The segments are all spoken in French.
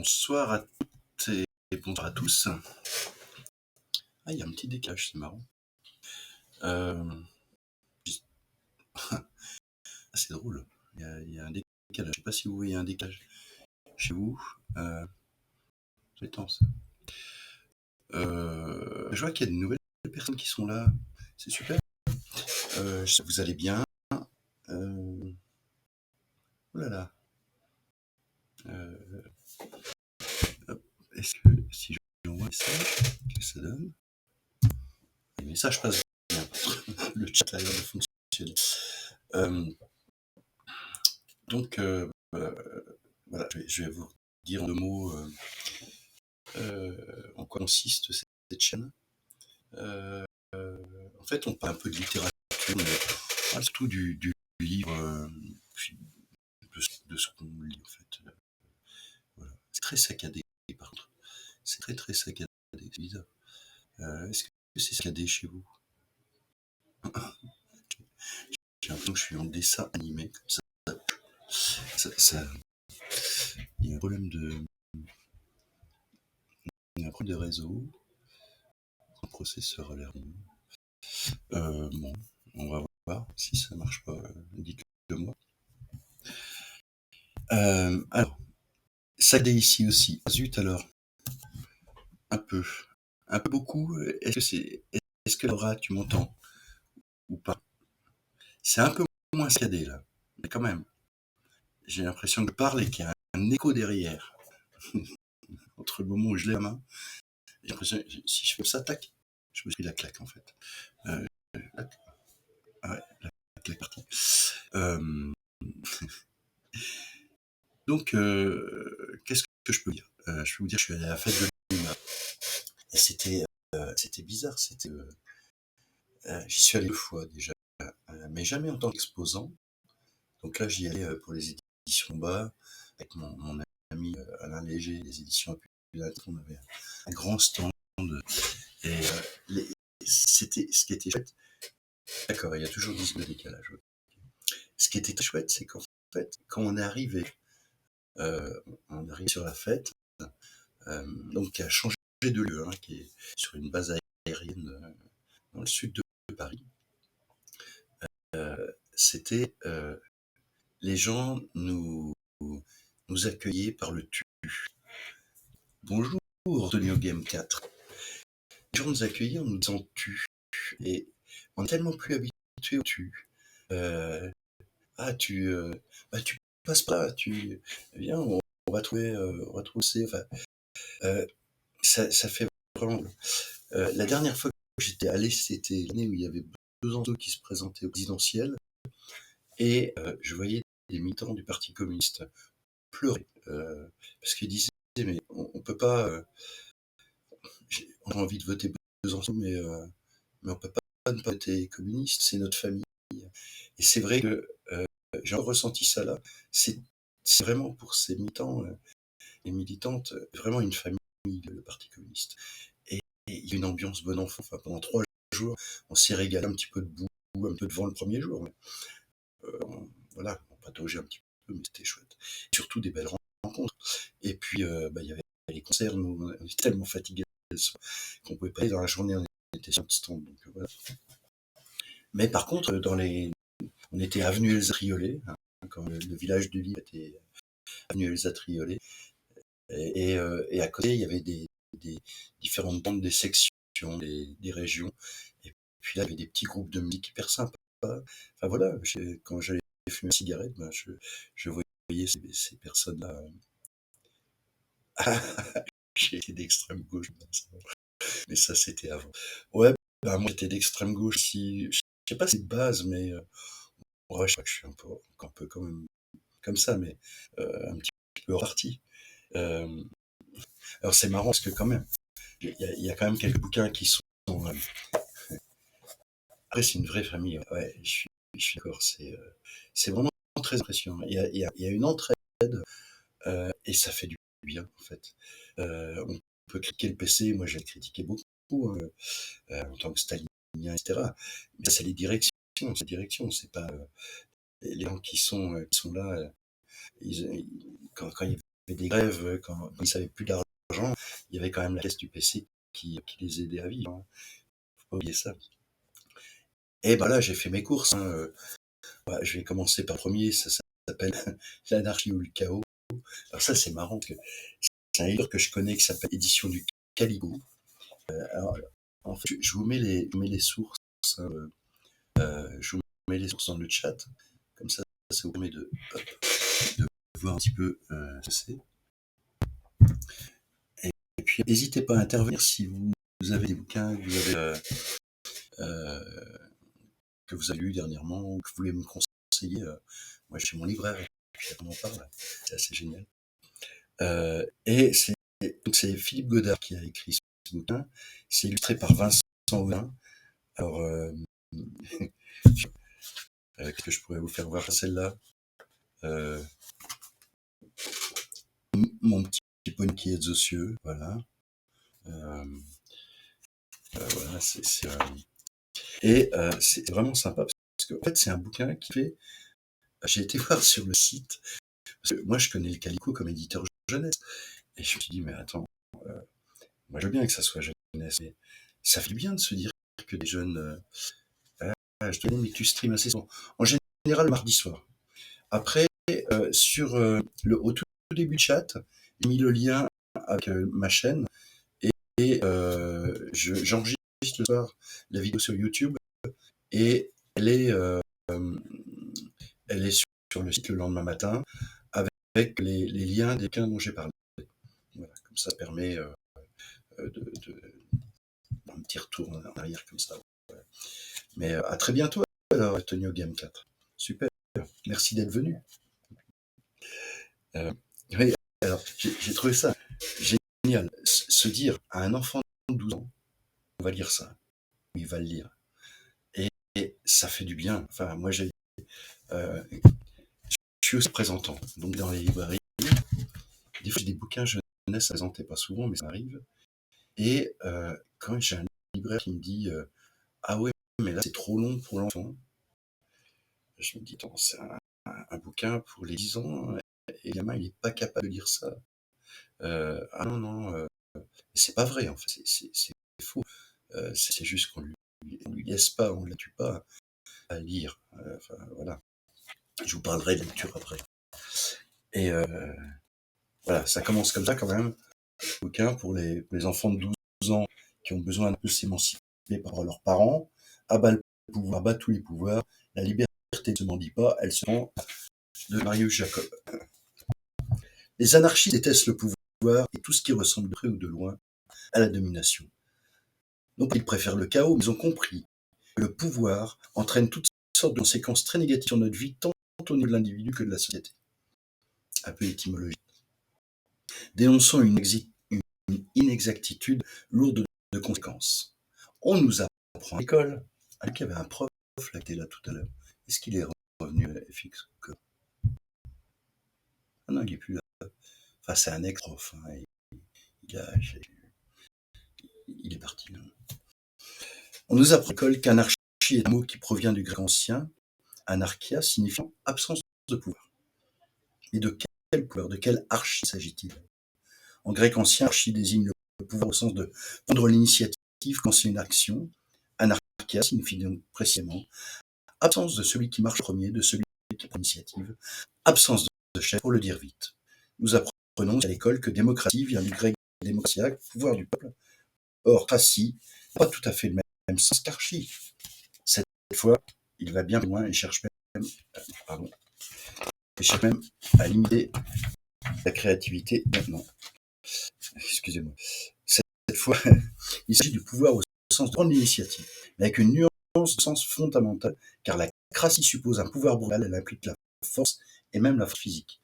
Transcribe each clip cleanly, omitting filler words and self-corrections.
Bonsoir à toutes et bonsoir à tous. Ah, il y a un petit décalage, c'est marrant. Euh, c'est drôle. Il y a un décalage. Je sais pas si vous voyez un décalage chez vous. C'est étonnant, ça. Je vois qu'il y a de nouvelles personnes qui sont là. C'est super. Vous allez bien. Oh là là. Euh, hop. Est-ce que si j'envoie un message, qu'est-ce que ça donne? Les messages passent bien. Le chat a l'air de fonctionner. Donc, voilà, je vais vous dire en deux mots en quoi consiste cette chaîne. En fait, on parle un peu de littérature, mais surtout du livre, puis de ce qu'on lit, en fait. Voilà. C'est très saccadé, par contre. C'est très, très saccadé. C'est bizarre. Est-ce que c'est saccadé chez vous? J'ai l'impression que je suis en dessin animé, comme ça. Il y a un problème de réseau. Le processeur a l'air bon. Bon, on va voir si ça marche pas. Dites-le moi. Alors, saccadé ici aussi. Zut alors. Un peu. Un peu beaucoup. Est-ce que Laura, tu m'entends ou pas? C'est un peu moins saccadé là. Mais quand même. J'ai l'impression que je parle et qu'il y a un écho derrière. Entre le moment où je lève la main, j'ai l'impression que si je fais ça, tac, je me suis la claque en fait. Euh, ah ouais, la claque partie. Euh, donc, qu'est-ce que je peux dire? Je peux vous dire que je suis allé à la fête de l'humain. Et c'était bizarre. J'y suis allé deux fois déjà, mais jamais en tant qu'exposant. Donc là, j'y allais pour les éditions Bas, avec mon ami Alain Léger, les éditions Apulac. On avait un grand stand. Et c'était ce qui était chouette. D'accord, il y a toujours 10 secondes de décalage. Ouais. Ce qui était très chouette, c'est qu'en fait, quand on arrive sur la fête, donc qui a changé de lieu, hein, qui est sur une base aérienne dans le sud de Paris. C'était les gens nous accueillaient par le tu. Bonjour, Antonio Game 4. Les gens nous accueillaient en nous disant tu. Et on est tellement plus habitué au tu. Tu passes pas, viens, on va trouver c'est. Enfin, ça fait vraiment. La dernière fois que j'étais allé, c'était l'année où il y avait Besançon qui se présentait au présidentiel. Et je voyais des militants du Parti communiste pleurer parce qu'ils disaient mais on peut pas, on a envie de voter Besançon, mais on peut pas ne pas voter communiste, c'est notre famille. Et c'est vrai que j'ai ressenti ça là. C'est vraiment pour ces militants et militantes vraiment une famille, le Parti communiste. Et il y a une ambiance bon enfant. Enfin, pendant 3 jours, on s'est régalé un petit peu de boue, un peu de vent le premier jour. Mais, voilà, on pataugeait un petit peu, mais c'était chouette. Et surtout des belles rencontres. Et puis, il y avait les concerts. Nous, on était tellement fatigués qu'on pouvait pas aller dans la journée. On était sur notre stand. Donc, voilà. Mais par contre, on était avenue Elsa Triolet, hein, quand le village du livre était avenue Elsa Triolet. Et à côté, il y avait des différentes bandes, des sections, des régions. Et puis là, il y avait des petits groupes de musique hyper sympas. Enfin voilà, quand j'allais fumer une cigarette, je voyais ces personnes-là. J'étais d'extrême gauche, mais ça c'était avant. Ouais, moi j'étais d'extrême gauche. Si, je sais pas si c'est de base, mais ouais, je crois que je suis un peu quand même comme ça, mais un petit peu reparti. Euh, alors c'est marrant parce que quand même, il y a quand même quelques bouquins qui sont. Après, c'est une vraie famille. Ouais, je suis d'accord. C'est vraiment très impressionnant. Il y a une entraide et ça fait du bien en fait. On peut critiquer le PC. Moi, j'ai critiqué beaucoup en tant que stalinien, etc. Mais ça, c'est les directions. C'est les directions. C'est pas les gens qui sont là. Quand il y avait avait des grèves quand ils n'avaient plus d'argent, il y avait quand même la caisse du PC qui les aidait à vivre. Hein. Faut pas oublier ça. Et ben là, j'ai fait mes courses. Hein. Ouais, je vais commencer par le premier, ça s'appelle L'anarchie ou le chaos. Alors ça, c'est marrant, parce que c'est un livre que je connais qui s'appelle Édition du Calibo. Alors, en fait, je vous mets les sources. Hein, je vous mets les sources dans le chat. Comme ça vous permet de voir un petit peu ce que c'est. Et puis, n'hésitez pas à intervenir si vous avez des bouquins euh, que vous avez lus dernièrement ou que vous voulez me conseiller. Moi, je suis mon libraire et puis on en parle. C'est assez génial. Et c'est Philippe Godard qui a écrit ce bouquin. C'est illustré par Vincent Audin. Alors, qu'est-ce que je pourrais vous faire voir celle-là Mon petit poney qui est aux cieux, voilà. Voilà, et c'est vraiment sympa parce que en fait c'est un bouquin qui fait. J'ai été voir sur le site parce que moi je connais le Calico comme éditeur jeunesse et je me suis dit mais attends, moi je veux bien que ça soit jeunesse, mais ça fait bien de se dire que des jeunes. Je te dis mais tu streams assez souvent. En général le mardi soir. Après au tout début de chat, j'ai mis le lien avec ma chaîne et j'enregistre le soir la vidéo sur YouTube et elle est sur le site le lendemain matin avec les liens des bouquins dont j'ai parlé. Voilà, comme ça permet un petit retour en arrière comme ça. Voilà. Mais à très bientôt alors, Antonio Game 4. Super, merci d'être venu. Oui, alors j'ai trouvé ça génial. Se dire à un enfant de 12 ans, on va lire ça, il va le lire. Et ça fait du bien. Enfin, moi, je suis aussi présentant, donc dans les librairies. Des fois, j'ai des bouquins jeunesse présentés, pas souvent, mais ça arrive. Et quand j'ai un libraire qui me dit ah ouais, mais là, c'est trop long pour l'enfant, je me dis attends, c'est un bouquin pour les 10 ans, et le gamin, il n'est pas capable de lire ça. Ah non, non, c'est pas vrai, en fait, c'est faux. C'est juste on lui laisse pas, on ne la tue pas à lire. Enfin, voilà. Je vous parlerai de lecture après. Et voilà, ça commence comme ça quand même. Bouquin pour les enfants de 12 ans qui ont besoin de s'émanciper par rapport à leurs parents. Abat le pouvoir, abat tous les pouvoirs. La liberté ne se mendie pas, elle se rend de Marius Jacob. Les anarchistes détestent le pouvoir et tout ce qui ressemble de près ou de loin à la domination. Donc ils préfèrent le chaos, mais ils ont compris que le pouvoir entraîne toutes sortes de conséquences très négatives sur notre vie, tant au niveau de l'individu que de la société. Un peu étymologique. Dénonçons une inexactitude lourde de conséquences. On nous apprend à l'école. Il y avait un prof là, qui était là tout à l'heure. Est-ce qu'il est revenu à FX? Ah non, il n'est plus là. Enfin, c'est un ex-prof. Hein. Il est parti. Là. On nous apprend à l'école qu'anarchie est un mot qui provient du grec ancien, anarchia, signifiant absence de pouvoir. Et de quel pouvoir, de quelle archie s'agit-il? En grec ancien, archie désigne le pouvoir au sens de prendre l'initiative quand c'est une action. Anarchia signifie donc précisément absence de celui qui marche premier, de celui qui prend l'initiative, absence de chef, pour le dire vite. Nous apprenons à l'école que démocratie vient du grec démocratia, pouvoir du peuple. Or, cratie n'a pas tout à fait le même sens qu'archie. Cette fois, il va bien loin et cherche même à limiter la créativité maintenant. Excusez-moi. Cette fois, il s'agit du pouvoir au sens de prendre l'initiative, mais avec une nuance de sens fondamental, car la cratie suppose un pouvoir brutal, elle implique la force et même la force physique.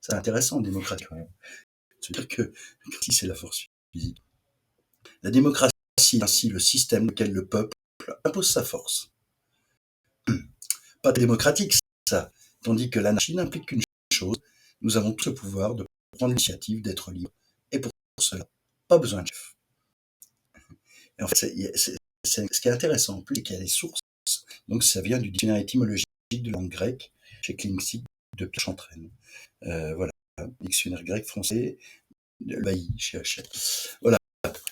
C'est intéressant en démocratie quand même. C'est-à-dire que la cratie, c'est la force physique. La démocratie est ainsi le système dans lequel le peuple impose sa force. Pas démocratique, ça. Tandis que l'anarchie n'implique qu'une chose, nous avons tout le pouvoir de prendre l'initiative, d'être libre. Et pour cela, pas besoin de chef. Et en fait, ce qui est intéressant en plus, c'est qu'il y a des sources. Donc ça vient du dictionnaire étymologique de langue grecque, chez Klingsik, de Pierre Chantraine. Voilà. dictionnaire grec-français, le Bailly, chez Hachette. Voilà.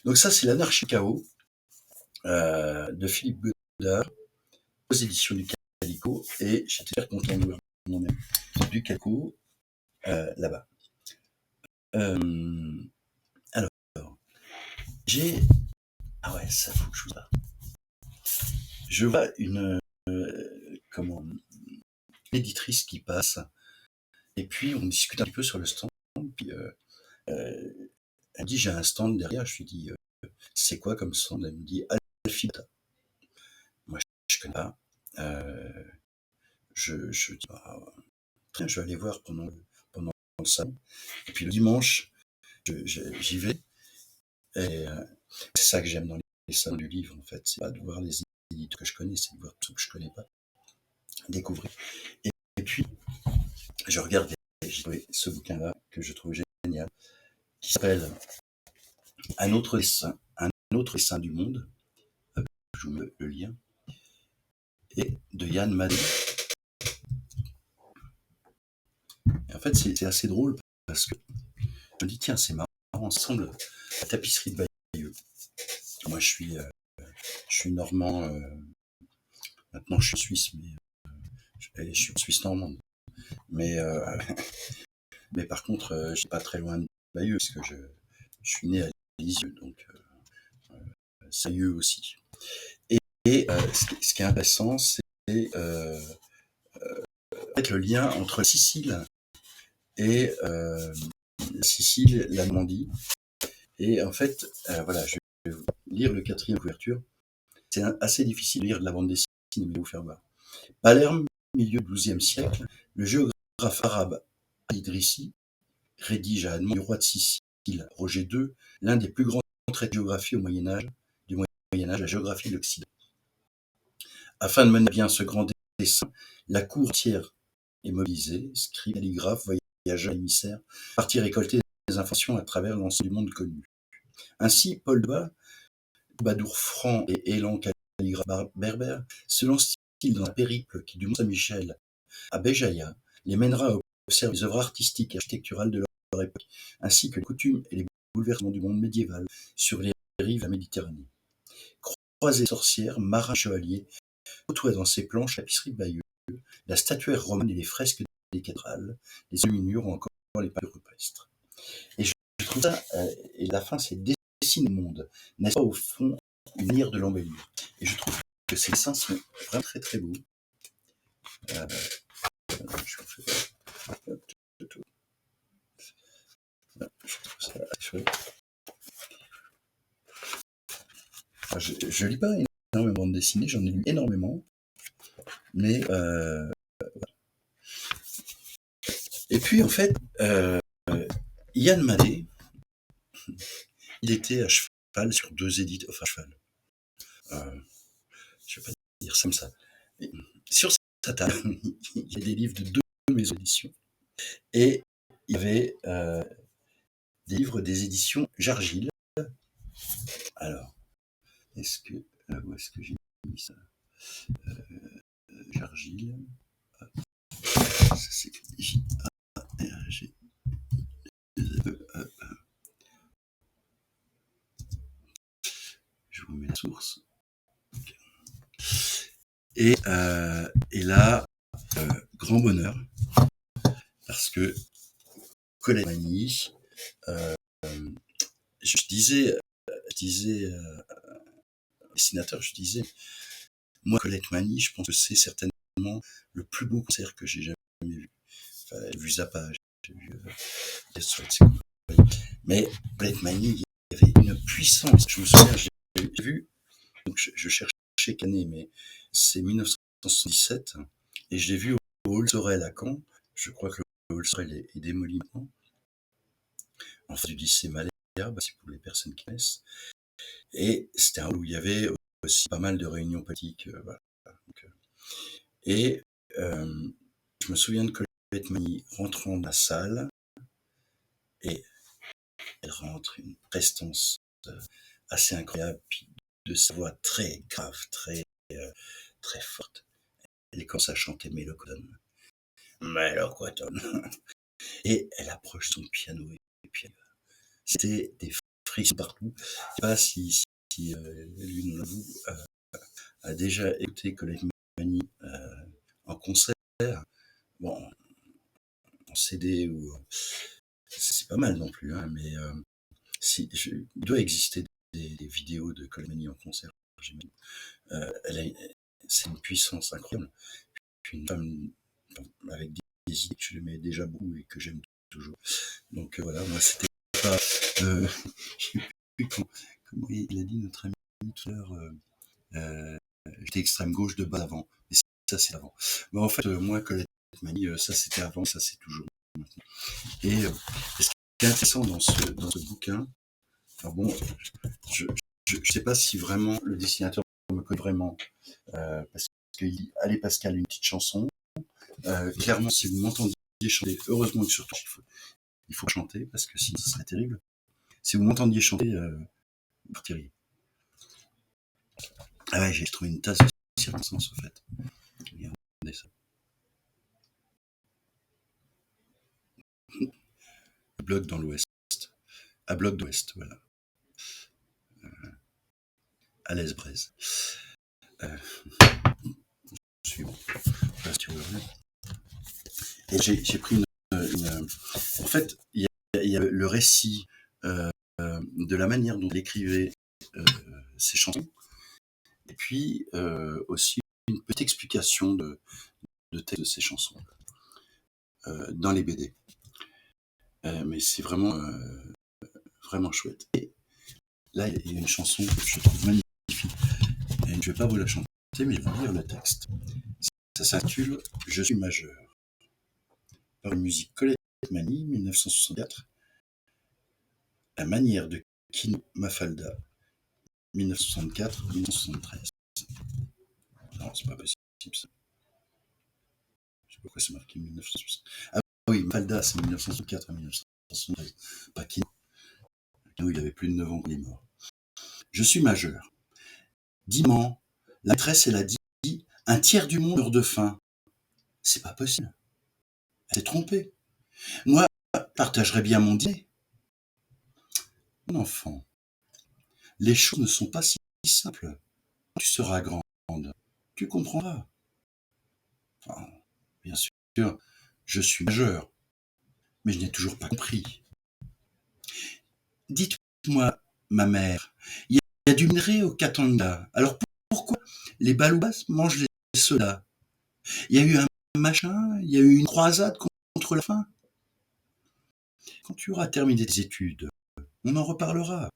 Donc ça, c'est l'Anarchie Chaos de Philippe Godard, aux éditions du Calico, et j'étais très content de voir moi-même du Calico là-bas. Alors, j'ai... Ah ouais, ça faut que je vous dise. Je vois une éditrice qui passe, et puis on discute un petit peu sur le stand, puis elle me dit j'ai un stand derrière, je lui dis c'est quoi comme stand? Elle me dit Alfibata. Moi je connais pas. Je dis je vais aller voir pendant le salon. Et puis le dimanche, j'y vais. Et c'est ça que j'aime dans les salons du livre, en fait. C'est pas de voir les éditeurs que je connais, c'est de voir tout ce que je connais pas, découvrir. Et puis, je regarde, j'ai trouvé ce bouquin-là que je trouve génial, qui s'appelle Un autre dessin du monde. Je vous mets le lien. Et de Yann Madé. Et en fait, c'est assez drôle parce que je me dis, tiens, c'est marrant, ensemble, la tapisserie de Bayeux. Moi, je suis normand, maintenant je suis suisse, mais je suis suisse normande. Mais, mais par contre, je suis pas très loin de Bayeux, parce que je suis né à Lisieux, donc c'est Bayeux aussi. Et ce qui est intéressant, c'est le lien entre Sicile et la Normandie. Et en fait, voilà, je vais vous lire le 4e couverture. C'est assez difficile de lire de la bande dessinée, mais je vais vous faire voir. Palerme, milieu du XIIe siècle, le géographe arabe Idrissi rédige à la demande du roi de Sicile, Roger II, l'un des plus grands traits de géographie du Moyen-Âge, la géographie de l'Occident. Afin de mener à bien ce grand dessein, la cour entière est mobilisée, scribes, calligraphes, voyageurs, émissaires, partis récolter des informations à travers l'ensemble du monde connu. Ainsi, Paul de Badour Franc et Élan calligraphe berbère se lancent-ils dans un périple qui, du Mont Saint-Michel à Béjaïa, les mènera à observer les œuvres artistiques et architecturales de leur époque, ainsi que les coutumes et les bouleversements du monde médiéval sur les rives de la Méditerranée. Croisés sorcières, marins chevaliers, côtoient dans ces planches tapisseries de Bayeux, la statuaire romane et les fresques des cathédrales, les enluminures ou encore les peintures rupestres. Et je trouve ça, et la fin, c'est dessine le monde, n'est-ce pas au fond une manière de l'embellir. Et je trouve que ces dessins sont vraiment très très beaux. Je vous fais je trouve ça chouette. Je lis pas énormément de bande dessinée, j'en ai lu énormément, mais et puis en fait, Yann Madé, il était à cheval sur 2 éditeurs, enfin à cheval, je vais pas dire ça comme ça. Mais sur sa table, il y a des livres de 2 maisons d'édition, et il y avait des livres des éditions Jargil. Alors, où est-ce que j'ai mis ça? Jargil, ça s'écrit J-A-R-G. Je vous mets la source. Et là, grand bonheur, parce que Colette Magny, je disais dessinateur, je disais, moi, Colette Magny, je pense que c'est certainement le plus beau concert que j'ai jamais vu. Enfin, j'ai vu Zappa, j'ai vu mais Colette Magny, il y avait une puissance. Je me souviens, j'ai vu, donc je cherchais quelle année, mais c'est 1977, et je l'ai vu au Hall Sorel à Caen. Je crois que le Hall Sorel est démoli maintenant. En fait, du lycée Malherbe, c'est pour les personnes qui connaissent. Et c'était un hall où il y avait aussi pas mal de réunions politiques. Voilà. Donc, et je me souviens de Colette Magny rentrant dans la salle, et elle rentre une prestance assez incroyable, puis de sa voix très grave, très forte. Elle commence à chanter Mélocotone. Et elle approche son piano et puis c'était des frissons partout. Je sais pas si l'une ou l'autre a déjà écouté Colette Mani en concert. Bon, en CD ou c'est pas mal non plus, hein, mais il doit exister des vidéos de Colette Mani en concert. J'imagine. C'est une puissance incroyable. Puis une femme avec des idées que j'aimais déjà beaucoup et que j'aime toujours. Donc voilà, moi c'était pas. Je sais plus comment il a dit notre ami tout à l'heure. J'étais extrême gauche de bas avant. Et ça c'est avant. Mais en fait, moi, Colette Mani, ça c'était avant, ça c'est toujours maintenant. Et ce qui est intéressant dans ce bouquin, alors bon, je sais pas si vraiment le dessinateur me connaît vraiment, parce qu'il allait Pascal une petite chanson. Clairement, si vous m'entendiez chanter, heureusement que surtout il faut chanter parce que sinon ce serait terrible. Si vous m'entendiez chanter, vous partiriez. Ah ouais, j'ai trouvé une tasse de circonstance en fait. Regardez ça. Bloc dans l'Ouest. À Bloc d'Ouest, voilà. À l'Est-Braise. Suivant. Et j'ai pris en fait, il y a le récit de la manière dont il écrivait ses chansons, et puis aussi une petite explication de texte de ses chansons dans les BD. Mais c'est vraiment vraiment chouette. Et là, il y a une chanson que je trouve magnifique. Et je ne vais pas vous la chanter, mais je vais vous lire le texte. Ça s'intitule « Je suis majeur ». Par une musique Colette Mani, 1964. La manière de Kino Mafalda, 1964-1973. Non, c'est pas possible ça. Je sais pas pourquoi c'est marqué 1960. Ah oui, Mafalda, c'est 1964 à 1973. Pas Kino. Kino, il avait plus de 9 ans qu'il est mort. Je suis majeur. Dimant, la maîtresse, elle a dit un tiers du monde meurt de faim. C'est pas possible. Elle s'est trompée. Moi, je partagerais bien mon dîner. Mon enfant, les choses ne sont pas si simples. Tu seras grande, tu comprendras. Enfin, bien sûr, je suis majeur, mais je n'ai toujours pas compris. Dites-moi, ma mère, il y a du minerai au Katanga. Alors pourquoi les Baloubas mangent les sodas? Il y a eu un machin, il y a eu une croisade contre la faim. Quand tu auras terminé tes études, on en reparlera.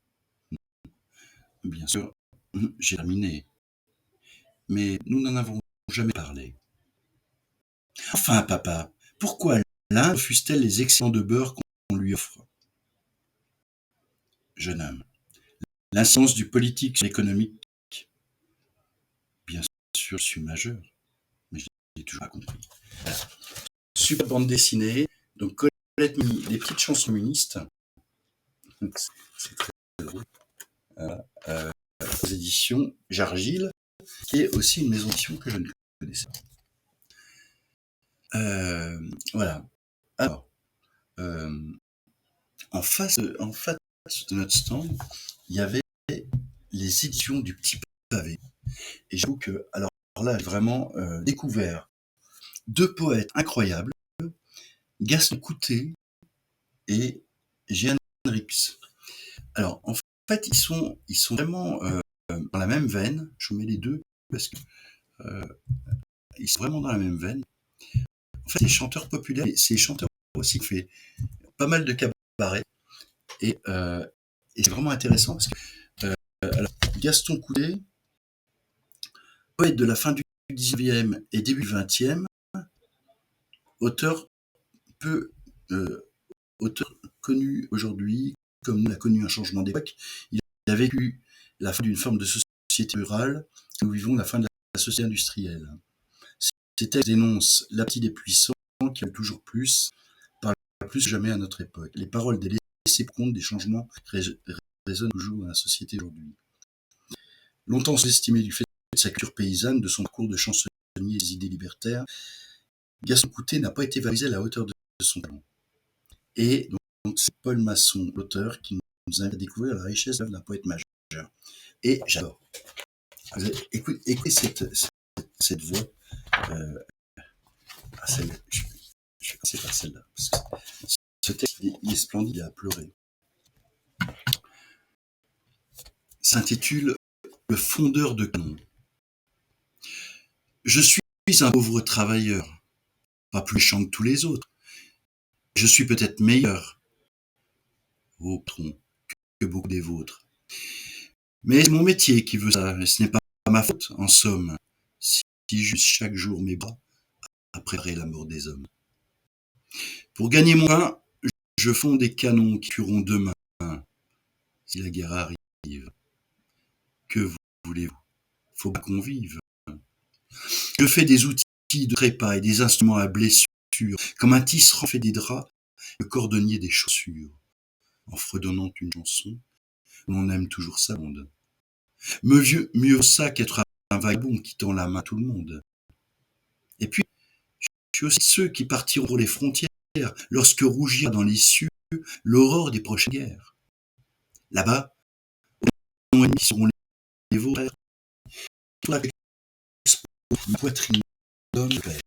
Bien sûr, j'ai terminé, mais nous n'en avons jamais parlé. Enfin, papa, pourquoi l'Inde refuse-t-elle les excellents de beurre qu'on lui offre? Jeune homme, l'incidence du politique sur l'économique. Bien sûr, je suis majeur, mais je n'ai toujours pas compris. Voilà. Super bande dessinée, donc Colette Mani, des petites chansons communistes. C'est très drôle. Aux éditions Jargil, qui est aussi une maison d'édition que je ne connaissais pas. Voilà. Alors, en face de notre stand, il y avait les éditions du Petit Pavé. Et j'avoue que, alors là, j'ai vraiment découvert deux poètes incroyables, Gaston Coutet et Jeanne Rix. Alors, en fait, ils sont vraiment dans la même veine. Je vous mets les deux parce que ils sont vraiment dans la même veine. En fait, les chanteurs populaires, c'est les chanteurs aussi qui fait pas mal de cabarets. Et c'est vraiment intéressant parce que alors, Gaston Coutet, poète de la fin du 19e et début du 20e, auteur auteur connu aujourd'hui, comme nous, il a connu un changement d'époque. Il a vécu la fin d'une forme de société rurale. Nous vivons la fin de la société industrielle. Ces textes dénoncent l'appétit des puissants qui veulent toujours plus, par plus que jamais à notre époque. Les paroles des laissés-pour-compte des changements résonnent toujours dans la société aujourd'hui. Longtemps sous-estimé du fait de sa culture paysanne, de son parcours de chansonnier et des idées libertaires, Gaston Coutet n'a pas été valorisé à la hauteur de son talent. Et donc c'est Paul Masson, l'auteur, qui nous invite à découvrir la richesse de l'œuvre d'un poète majeur. Et j'adore. Écoutez cette voix. Je vais passer par celle-là. Parce que ce texte, il est splendide, il a pleuré. S'intitule Le fondeur de canon. Je suis un pauvre travailleur, pas plus méchant que tous les autres. Je suis peut-être meilleur, ô patron, que beaucoup des vôtres. Mais c'est mon métier qui veut ça, et ce n'est pas ma faute, en somme, si j'use chaque jour mes bras à préparer la mort des hommes. Pour gagner mon pain, je fonds des canons qui tueront demain, si la guerre arrive. Que voulez-vous? Faut pas qu'on vive. Je fais des outils de trépas et des instruments à blessure, comme un tisserand fait des draps, le cordonnier des chaussures, en fredonnant une chanson où l'on aime toujours sa monde. Mieux ça qu'être un vagabond qui tend la main à tout le monde. Et puis, je suis aussi ceux qui partiront pour les frontières lorsque rougira dans les cieux l'aurore des prochaines guerres. Là-bas, nos ennemis seront les vôtres. Toi, une poitrine d'homme clair.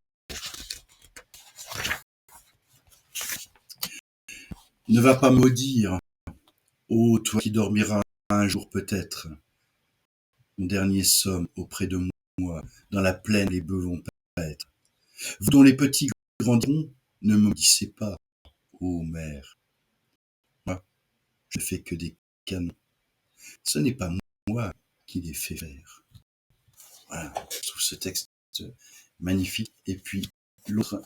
Ne va pas maudire, ô toi qui dormiras un jour peut-être, mon dernier somme auprès de moi, dans la plaine les bœufs vont paître. Vous dont les petits grandiront, ne maudissez pas, ô mère. Moi, je fais que des canons. Ce n'est pas moi qui les fais faire. Voilà, je trouve ce texte magnifique. Et puis l'autre,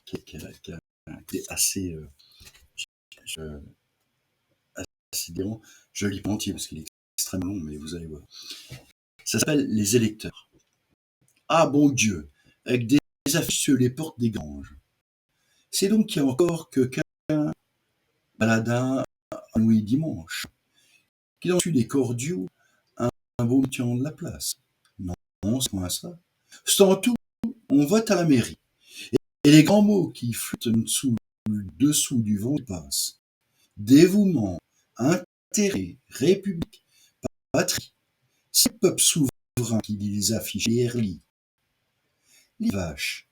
qui est assez, assez dérangeant, je lis pas entier parce qu'il est extrêmement long, mais vous allez voir. Ça s'appelle Les électeurs. Ah bon Dieu, avec des affiches sur les portes des granges. C'est donc qu'il y a encore que qu'un baladin un Louis dimanche, qui dans dessus des cordiaux un beau tient de la place. Non, c'est moins ça. Sans tout, on vote à la mairie. Et les grands mots qui flottent dessous du vent passent. Dévouement, intérêt, république, patrie. C'est le peuple souverain qui les affiche et relie. Les vaches,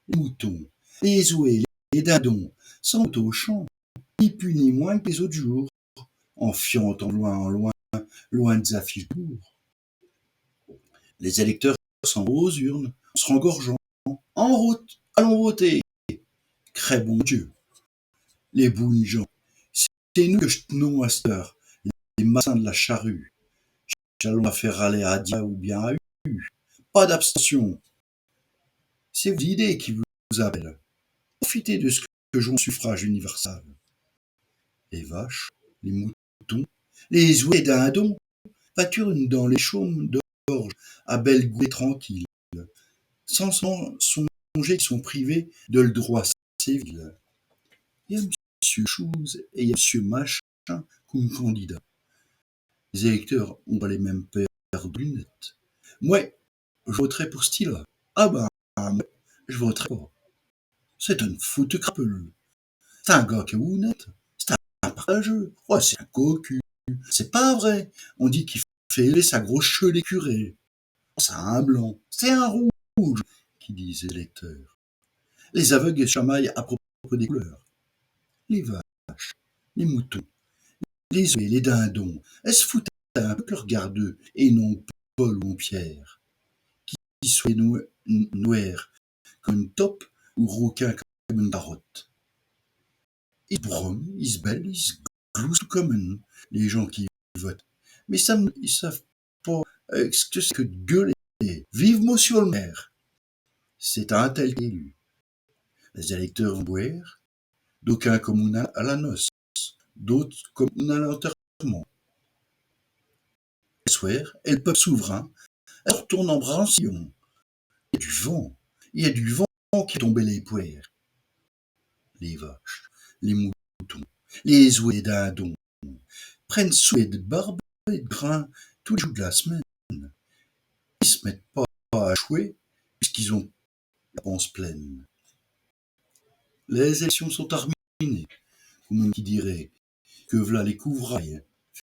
les moutons, les ouets, les dindons, sans au champ, ni plus ni moins que les autres jours, en fiant en loin des affiches bourgs. Les électeurs s'en vont aux urnes, se rengorgeant. En route, allons voter. Crée bon Dieu. Les bounes gens, c'est nous que je tenons à cette heure, les massins de la charrue. J'allons la faire aller à Dia ou bien à U. Pas d'abstention. C'est l'idée qui vous appelle. Profitez de ce que j'en suffrage universel. Les vaches, les moutons, les ouets dindons pâturent dans les chaumes d'orge à belle goût et tranquille, sans songer qu'ils sont privés de le droit civil. Il y a monsieur Chose et il y a monsieur Machin comme candidat. Les électeurs ont pas les mêmes paires de lunettes. Moi, je voterai pour ce style-là. Ah ben, moi, je voterai pas. C'est un foutu crapule. C'est un gars qui est honnête. C'est un partageux. Oh, c'est un cocu. C'est pas vrai. On dit qu'il fait élever sa grosse chelée curée. C'est un blanc. C'est un rouge, qui disent les électeurs. Les aveugles chamaillent à propos des couleurs. Les vaches, les moutons, les œufs, les dindons, elles se foutent un peu que leur gardeux, et non Paul ou Pierre, qui soit noir comme une taupe ou rouquin comme une barotte. Ils bromment, ils se bêlent, ils se gloussent comme les gens qui votent. Mais ils savent pas ce que c'est que de gueuler. Vive monsieur le maire. C'est un tel élu. Les électeurs vont boire, d'aucuns comme à la noce, d'autres comme à l'enterrement. Le soir, et le peuple souverain, elle retourne en brancion. Il y a du vent qui tombait les poires. Les vaches, les moutons, les ouets et dindons prennent souhait de barbe et de grain tous les jours de la semaine. Ils se mettent pas à chouer puisqu'ils ont la panse pleine. Les élections sont terminées. ou même qui dirait que v'là les couvrailles,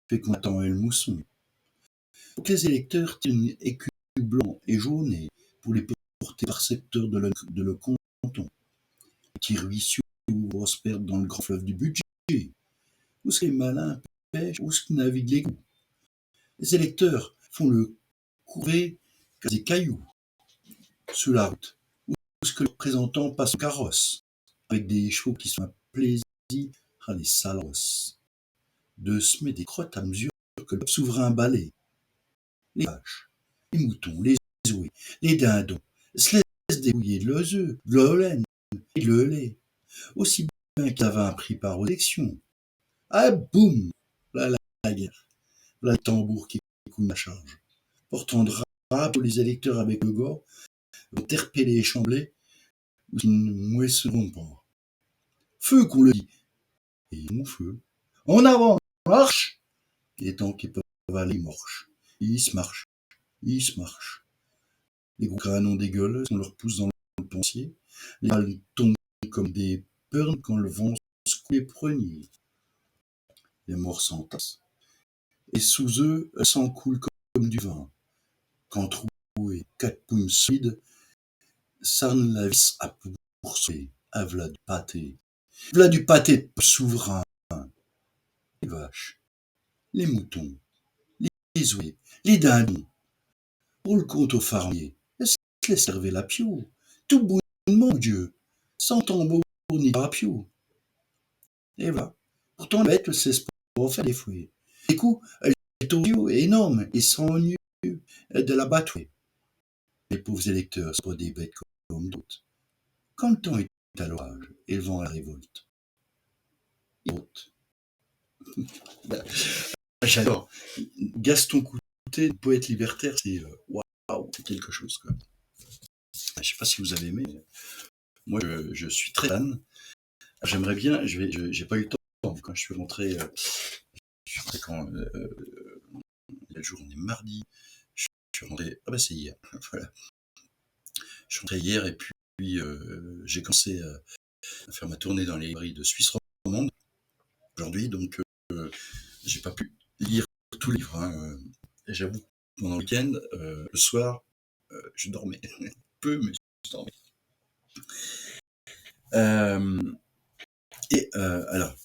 fait qu'on attend le mousson. Faut que les électeurs tiennent une écu blanc et jaune pour les porter percepteurs de le canton. Qui ruisseaux ou grosses pertes dans le grand fleuve du budget. Où ce que les malins pêchent, où ce qu'ils naviguent les coups. Les électeurs font le couver des cailloux sous la route. Où ce que le représentant passe au carrosse avec des chevaux qui sont un plaisir à les salosses. De semer des crottes à mesure que le souverain balaye. Les vaches, les moutons, les ouets, les dindons, se laissent débrouiller de leurs œufs, de leur laine et de leur lait. Aussi bien qu'il avait un prix par élection. Ah boum! Là la guerre. Là le tambour qui coule la charge. Portant drapeau les électeurs avec le gars, vont terpeler les chamblés, ou qui ne moissonneront pas. Feu qu'on le dit. Et mon feu. En avant, marche! Les temps qui peuvent aller marchent. Ils se marchent. Ils se marchent. Les gros canons dégueulent, on leur pousse dans le pensier. Les balles tombent comme des pernes quand le vent secoue les preniers. Les morts s'entassent. Et sous eux, le sang coule comme du vin. Quand troué, 4 poules solides, sarne la vis à poursuivre. À v'là du pâté. V'là du pâté souverain. Les vaches, les moutons, les ouets, les dindons. Pour le compte aux farmiers, laisse servir la pio. Tout bonnement, Dieu, sans tambour ni rapio. Et voilà. Pourtant, la bête se laisse pas faire des fouets. Du coup, elle est aux yeux énorme et sans nu de la batouée. Les pauvres électeurs sont pas des bêtes comme d'autres. Quand le temps est à l'orage et le vent à la révolte, ils votent. J'adore. Gaston Coutet, poète libertaire, c'est waouh, c'est quelque chose, quoi. Je sais pas si vous avez aimé. Moi, je suis très fan. J'aimerais bien. J'ai pas eu le temps quand je suis rentré. Je suis rentré quand le jour, on est mardi. Je suis rentré. Ah bah c'est hier. Voilà. Je suis rentré hier et puis j'ai commencé à faire ma tournée dans les librairies de Suisse romande aujourd'hui, donc j'ai pas pu lire tout le livre. Hein. Et j'avoue, pendant le week-end, le soir, je dormais peu, mais je dormais. Alors,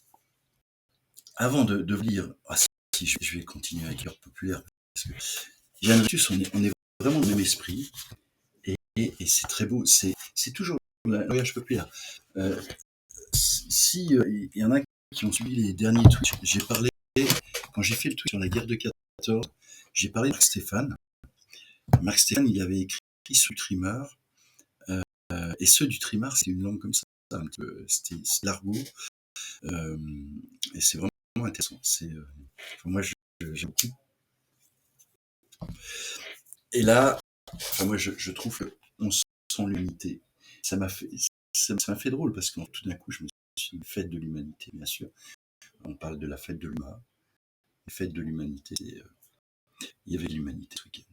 avant de vous lire, si je vais continuer avec l'heure populaire, parce que Jeanne Rictus, on est vraiment dans le même esprit, et c'est très beau, c'est toujours le langage populaire. Si il y en a qui ont suivi les derniers tweets, j'ai parlé, quand j'ai fait le tweet sur la guerre de 14, j'ai parlé de Marc Stéphane. Marc Stéphane, il avait écrit sur le trimeur, et ceux du trimar, c'est une langue comme ça, c'est l'argot, et c'est vraiment intéressant. Moi, j'ai beaucoup. Et là, moi, je trouve qu'on sent l'unité. Ça m'a fait drôle parce que tout d'un coup, je me suis dit, fête de l'humanité, bien sûr. On parle de la fête de l'humain. La fête de l'humanité, il y avait l'humanité ce week-end.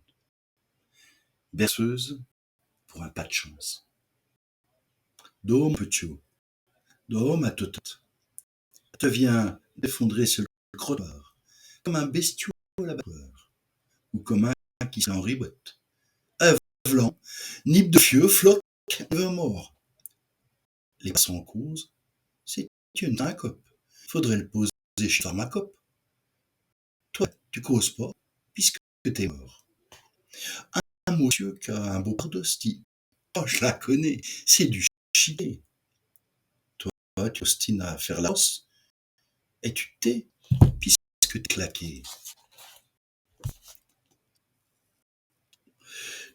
Berceuse pour un pas de chance. Dôme petio, dôme à totot. Te vient d'effondrer sur le crottoir, comme un bestiau à l'abattoir, ou comme un qui s'en ribote. Un vlan, nip de fieux, flotte, un mort. Les passants en cause, c'est une syncope. Faudrait le poser chez Pharmacope. Toi, tu causes pas, puisque t'es mort. Un monsieur qui a un beau d'hostie. Oh, je la connais, c'est du chier. Toi, tu ostines à faire la hausse, et tu t'es, puisque t'es claqué.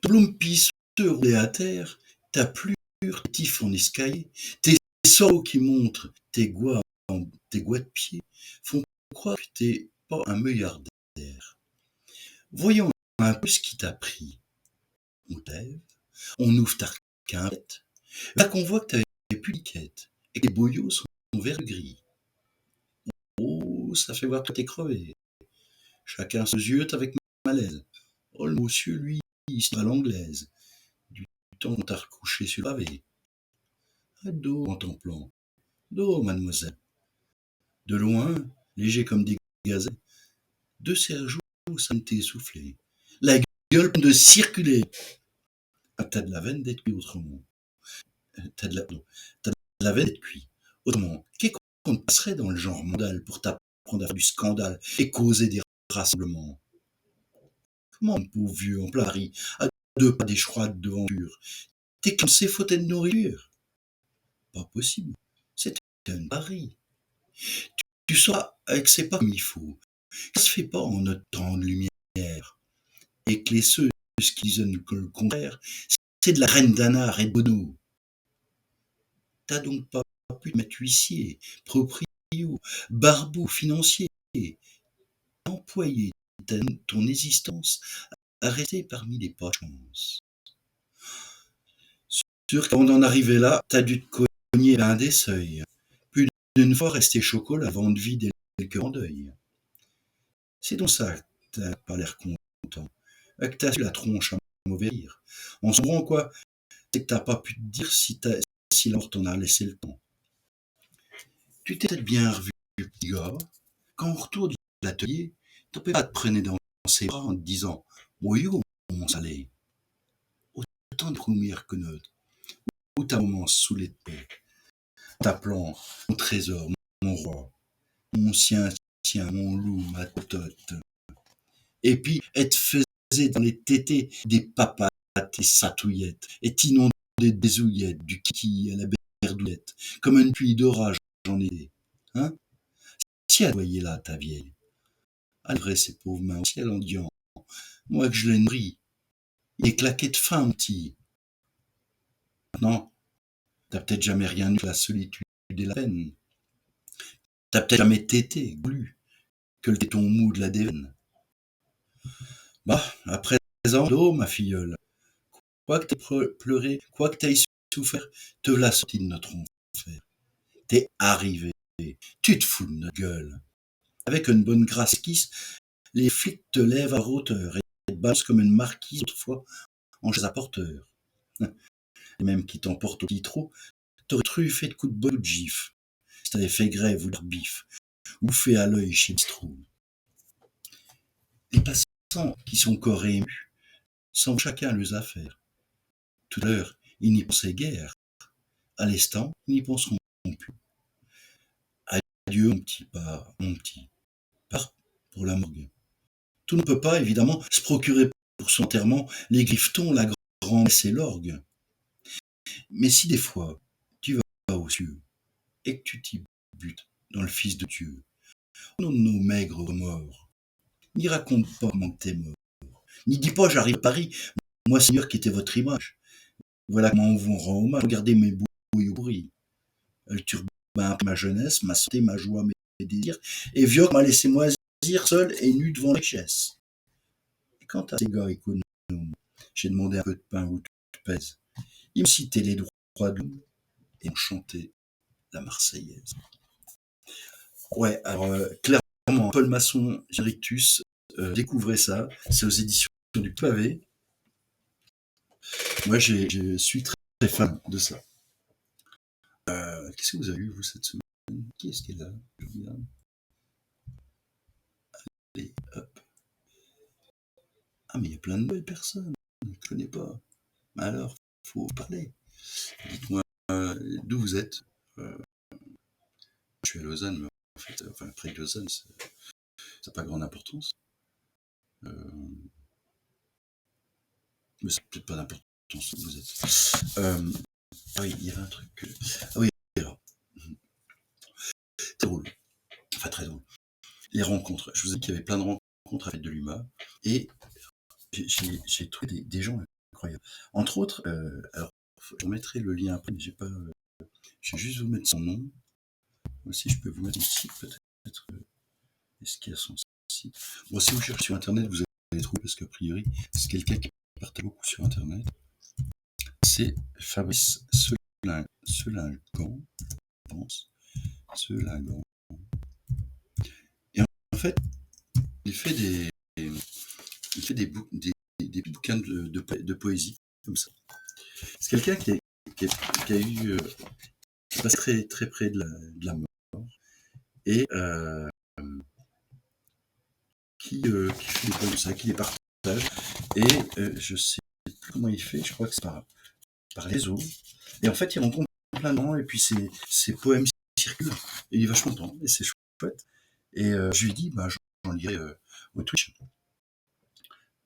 Ton bloom pisseux roulé à terre, ta plure, tes tifs en escalier, tes sorts qui montrent tes goûts de pied, font croire que t'es pas un milliardaire. Voyons un peu ce qui t'a pris. On t'ève, on ouvre ta quinquette, là qu'on voit que t'avais plus d'iquette, et que les boyaux sont vert gris. Oh, ça fait voir que t'es crevé. Chacun se ziote avec malaise. Oh, le monsieur, lui, il se à l'anglaise. Du temps qu'on t'a recouché sur le pavé. Ah, dos, contemplant. Dos, mademoiselle. De loin, léger comme des gazelles, de ses joues s'était essoufflé. La gueule pleine de circuler. Ah, t'as de la veine d'être cuit autrement. T'as de la, non, t'as de la veine d'être cuit. Autrement, qu'est-ce qu'on te passerait dans le genre mondial pour t'apprendre à faire du scandale et causer des rassemblements? Comment un pauvre vieux en plein Paris, à 2 pas des chouettes de venture, t'es comme ces fauteuils de nourriture? Pas possible. C'était un pari. Tu sauras que c'est pas comme il faut. Ça se fait pas en notre temps de lumière. Et que ceux qui disent le contraire, c'est de la reine d'Anard et de Bono. T'as donc pas pu te mettre huissier, proprio, barbeau, financier, employer ton existence à rester parmi les pas de chance. Sûr qu'avant d'en arriver là, t'as dû te cogner à un des seuils. Plus d'une fois resté chocolat avant de vider le cœur en deuil. C'est donc ça que t'as pas l'air content, que t'as su la tronche à mauvais rire. En sombrant quoi, c'est que t'as pas pu te dire si la mort t'en a laissé le temps. Tu t'es peut-être bien revu, petit gars, quand au retour de l'atelier, ton papa te prenait dans ses bras en te disant oui, mon salé, autant de première que neutre, ou ta maman sous les pieds, t'appelant mon trésor, mon roi, mon sien, mon loup, ma tote. Et puis, elle te faisait dans les tétés des papates et satouillettes, et t'inondait des ouillettes, du kiki à la berdouillette, comme une pluie d'orage en été. Hein? Si elle voyait là, ta vieille, elle lèverait ses pauvres mains au ciel en disant moi que je l'ai nourri, il est claqué de faim, mon petit. Maintenant, t'as peut-être jamais rien eu que la solitude et la peine. T'as peut-être jamais tété, glu, que le téton mou de la déveine. Bah, à présent, oh, ma filleule, quoi que t'aies pleuré, quoi que t'aies souffert, te voilà sorti de notre enfer. T'es arrivé, tu te fous de notre gueule. Avec une bonne grâce kiss, les flics te lèvent à hauteur et te balancent comme une marquise autrefois en chaise à porteur. Et même qui t'emportent au petit trot, t'aurais truffé de coups de bol ou de gifs, si t'avais fait grève ou de bif, ou fait à l'œil chez Bistrot. Les passants qui sont encore émus, sans chacun leurs affaires. Tout à l'heure, ils n'y pensaient guère. À l'instant, ils n'y penseront plus. Adieu, mon petit, part pour la morgue. Tout ne peut pas, évidemment, se procurer pour son enterrement les griffetons, la grand-messe et l'orgue. Mais si des fois, tu vas aux cieux, et que tu t'y butes dans le Fils de Dieu, au nom de nos maigres remords, n'y raconte pas comment t'es mort. N'y dis pas, j'arrive à Paris, moi, Seigneur, qui était votre image. Voilà comment on vous rend hommage. Regardez mes bouilles pourries. Le turbin ma jeunesse, ma santé, ma joie, mes désirs, et Vioc m'a laissé moisir seul et nu devant la richesse. Et quant à ces gars économes, j'ai demandé un peu de pain ou de pèse. Ils me citaient les droits de l'homme et m'ont chanté la Marseillaise. Ouais, alors clairement, Paul Masson, Rictus, découvrez ça, c'est aux éditions du Pavé. Moi, je suis très, très fan de ça. Qu'est-ce que vous avez eu, vous, cette semaine? Qui est-ce qui est là? Je regarde. Allez, hop. Ah, mais il y a plein de belles personnes. Je ne connais pas. Alors, faut parler. Dites-moi d'où vous êtes. Je suis à Lausanne, mais en fait, enfin, près de Lausanne, ça n'a pas grande importance. Mais c'est peut-être pas d'importance où vous êtes. Ah oui, il y avait un truc. Ah oui, alors. C'est drôle. Enfin, très drôle. Les rencontres. Je vous ai dit qu'il y avait plein de rencontres avec de l'UMA. Et j'ai trouvé des gens incroyables. Entre autres, alors, je remettrai le lien après, mais j'ai pas. Je vais juste vous mettre son nom. Aussi, je peux vous mettre son site, peut-être. Est-ce qu'il y a son site? Bon, si vous cherchez sur Internet, vous allez trouver, parce qu'a priori, c'est quelqu'un qui partait beaucoup sur Internet. C'est Fabrice Selingan, je pense. Selingan. Et en fait, il fait des bouquins de poésie, comme ça. C'est quelqu'un qui a eu, qui passe très, très près de la mort, et qui fait des poèmes comme ça, qui les partage. Et je sais plus comment il fait, je crois que c'est par les eaux. Et en fait, il rencontre plein de gens, et puis ses poèmes circulent. Et il est vachement content, et c'est chouette. Et je lui dis, bah, j'en lirai au Twitch.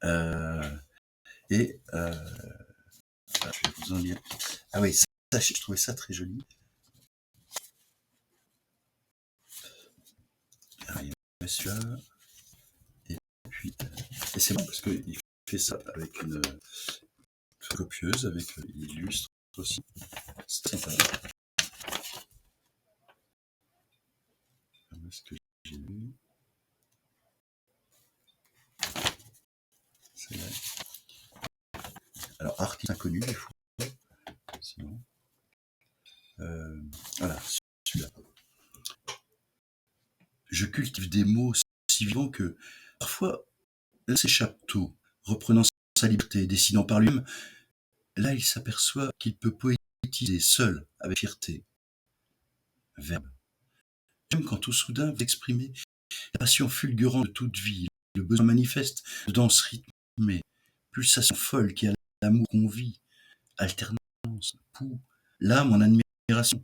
Euh, et je vais vous en lire. Ah oui, ça, je trouvais ça très joli. Alors, il y a celui-là. Et puis, et c'est bon parce qu'il fait ça avec une copieuse, avec il illustre aussi. C'est sympa. Où est-ce que j'ai lu? C'est là. Alors, artiste inconnu, des fois. Sinon. Voilà, celui-là. Je cultive des mots si vivants que parfois l'un s'échappe tôt, reprenant sa liberté, décidant par lui-même. Là, il s'aperçoit qu'il peut poétiser seul, avec fierté. Verbe. Même quand tout soudain vous exprimez la passion fulgurante de toute vie, le besoin manifeste de danse rythmée, pulsation folle qui a l'amour qu'on vit, alternance, pouls, l'âme en admiration,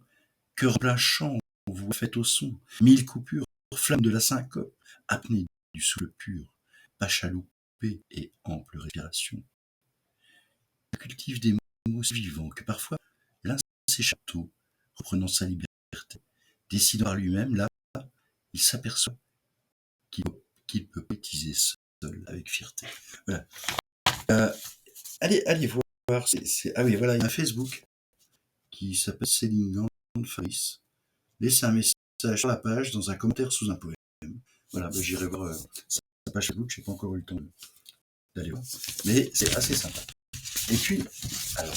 cœur plein chant, vous faites au son, mille coupures, flamme de la syncope, apnée du souffle pur, pas chaloupé et ample respiration. Il cultive des mots si vivants que parfois l'un s'échappe tôt, reprenant sa liberté, décidant par lui-même, là, il s'aperçoit qu'il qu'il peut poétiser seul avec fierté. Voilà. Euh, allez voir. Ah oui, voilà, il y a un Facebook qui s'appelle Céline Gand Faris. Laissez un message sur la page, dans un commentaire sous un poème. Voilà, bah, j'irai voir sa page Facebook, je n'ai pas encore eu le temps d'aller voir. Mais c'est assez sympa. Et puis, alors,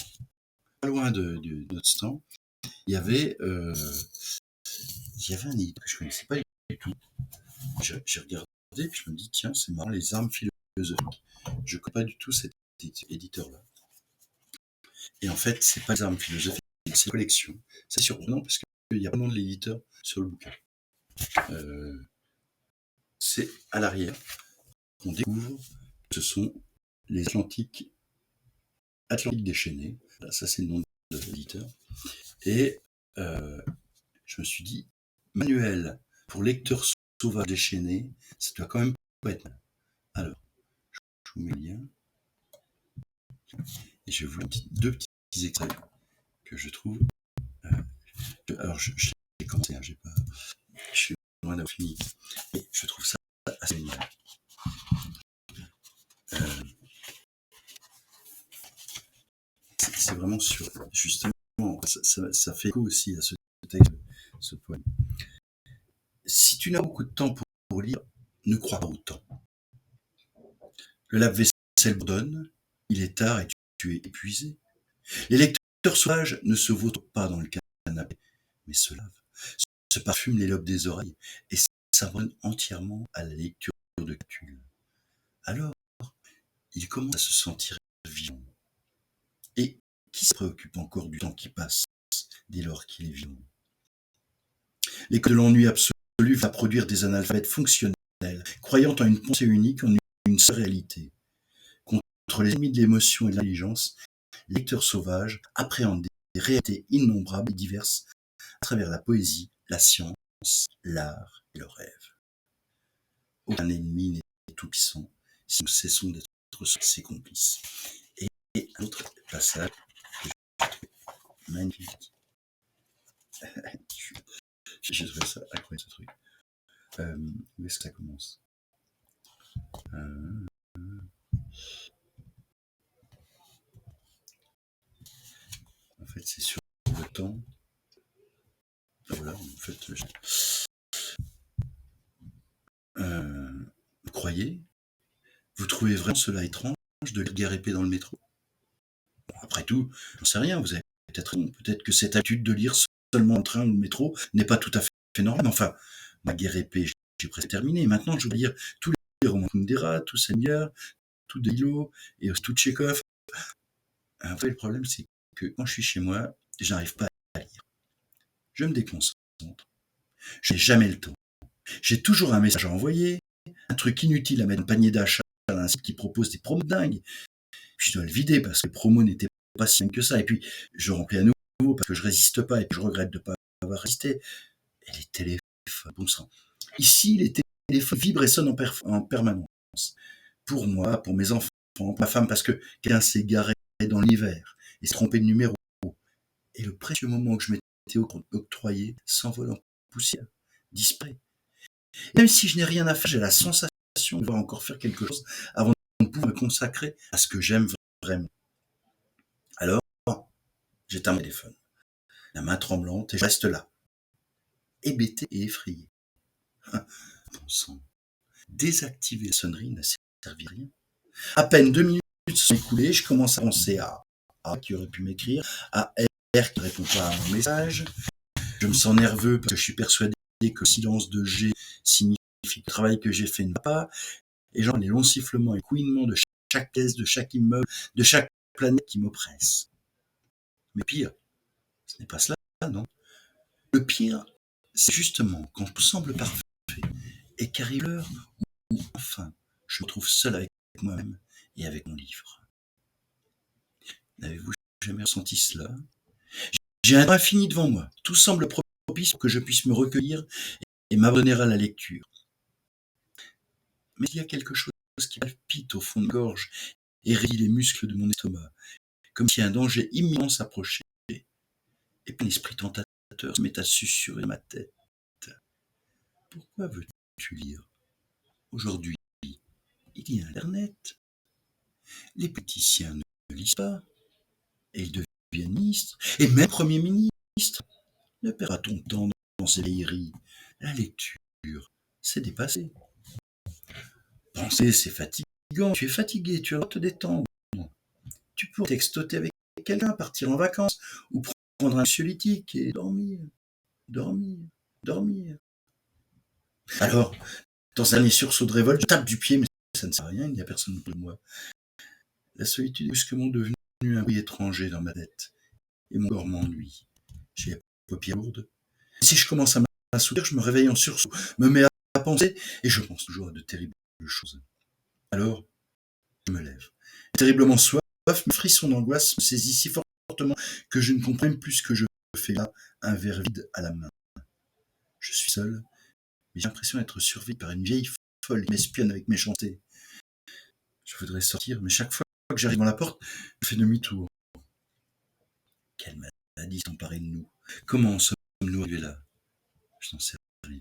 pas loin de notre stand, il y avait un livre que je ne connaissais pas du tout. J'ai regardé, puis je me dis, tiens, c'est marrant, les armes philosophiques. Je ne connais pas du tout cet éditeur-là. Et en fait, c'est pas les armes philosophiques, c'est une collection. C'est surprenant parce qu'il y a pas le nom de l'éditeur sur le bouquin. C'est à l'arrière qu'on découvre que ce sont les Atlantiques déchaînés. Là, ça, c'est le nom de l'éditeur. Et je me suis dit, manuel pour lecteurs sauvages déchaînés, ça doit quand même pas être mal. Alors, je vous mets le lien. Et je vais vous mettre deux petits extraits que je trouve. Alors, j'ai commencé, hein, je suis loin d'avoir fini. Et je trouve ça assez génial. C'est vraiment sur, justement, ça fait écho aussi à ce texte, ce poème. Si tu n'as beaucoup de temps pour lire, ne crois pas au temps. Le lave-vaisselle bourdonne, il est tard et tu es épuisé. Les lecteurs sauvages ne se vautrent pas dans le canapé, mais se lavent, se parfument les lobes des oreilles et s'abonnent entièrement à la lecture de Catulle. Alors, ils commencent à se sentir vivants. Et qui se préoccupe encore du temps qui passe dès lors qu'il est vivant? L'école de l'ennui absolu va produire des analphabètes fonctionnels, croyant en une pensée unique, en une seule réalité. Contre les ennemis de l'émotion et de l'intelligence, les lecteurs sauvages appréhendent des réalités innombrables et diverses à travers la poésie, la science, l'art et le rêve. Aucun ennemi n'est tout puissant si nous cessons d'être ses complices. Et un autre passage que je trouve magnifique. J'ai trouvé ça incroyable, ce truc. Où est-ce que ça commence? En fait, c'est sur le temps. Voilà, en fait, vous croyez? Vous trouvez vraiment cela étrange de lire Guerre épée dans le métro? Bon, après tout, j'en sais rien, vous avez peut-être raison. Peut-être que cette habitude de lire seulement en train ou le métro n'est pas tout à fait normale. Enfin, ma Guerre épée, j'ai presque terminé. Maintenant, je vais lire tous les romans de Kundera, tout Seigneur, tout de Hilo et tout de Tchekhov. En fait, le problème, c'est que quand je suis chez moi, je n'arrive pas à lire. Je me déconcentre. Je n'ai jamais le temps. J'ai toujours un message à envoyer, un truc inutile à mettre dans le panier d'achat d'un site qui propose des promos dingues. Puis je dois le vider parce que les promos n'étaient pas si bien que ça. Et puis je remplis à nouveau parce que je résiste pas et puis je regrette de ne pas avoir résisté. Et les téléphones, bon sang. Ici, les téléphones vibrent et sonnent en permanence. Pour moi, pour mes enfants, pour ma femme, parce que quelqu'un s'est garé dans l'hiver et s'est trompé de numéro. Et le précieux moment que je m'étais octroyé s'envole en poussière, disparaît. Même si je n'ai rien à faire, j'ai la sensation de devoir encore faire quelque chose avant de pouvoir me consacrer à ce que j'aime vraiment. Alors, j'éteins mon téléphone, la main tremblante, et je reste là, hébété et effrayé. Bon sang, désactiver la sonnerie n'a servi à rien. À peine 2 minutes se sont écoulées, je commence à penser à A qui aurait pu m'écrire, à R qui ne répond pas à mon message. Je me sens nerveux parce que je suis persuadé que le silence de G signifie que le travail que j'ai fait ne va pas. Et j'entends les longs sifflements et couinements de chaque caisse, de chaque immeuble, de chaque planète qui m'oppresse. Mais pire, ce n'est pas cela, non. Le pire, c'est justement quand tout semble parfait et qu'arrive l'heure où enfin je me trouve seul avec moi-même et avec mon livre. N'avez-vous jamais ressenti cela? J'ai un temps infini devant moi. Tout semble propice pour que je puisse me recueillir et m'abonner à la lecture. Mais il y a quelque chose qui palpite au fond de ma gorge et raidit les muscles de mon estomac, comme si un danger imminent s'approchait. Et puis l'esprit tentateur se met à susurrer ma tête. Pourquoi veux-tu lire? Aujourd'hui, il y a Internet. Les politiciens ne lisent pas. Et ils deviennent ministres. Et même Premier ministre. Ne perdra ton temps dans ces vieilleries. La lecture, c'est dépassé. Penser, c'est fatigant. Tu es fatigué, tu vas te détendre. Tu peux textoter avec quelqu'un, partir en vacances, ou prendre un anxiolytique et dormir, dormir, dormir. Alors, dans un dernier sursaut de révolte, je tape du pied, mais ça ne sert à rien, il n'y a personne autour de moi. La solitude est brusquement devenue un bruit étranger dans ma tête, et mon corps m'ennuie. J'ai les paupières lourdes. Et si je commence à m'assoupir, je me réveille en sursaut, me mets à penser, et je pense toujours à de terribles choses. Alors, je me lève. Terriblement soif, mes frissons d'angoisse me saisissent si fortement que je ne comprends même plus ce que je fais là, un verre vide à la main. Je suis seul, mais j'ai l'impression d'être surveillé par une vieille folle qui m'espionne avec méchanceté. Je voudrais sortir, mais chaque fois que j'arrive dans la porte, je fais demi-tour. Quelle maladie s'emparer de nous? Comment sommes-nous arrivés là? Je n'en sais rien.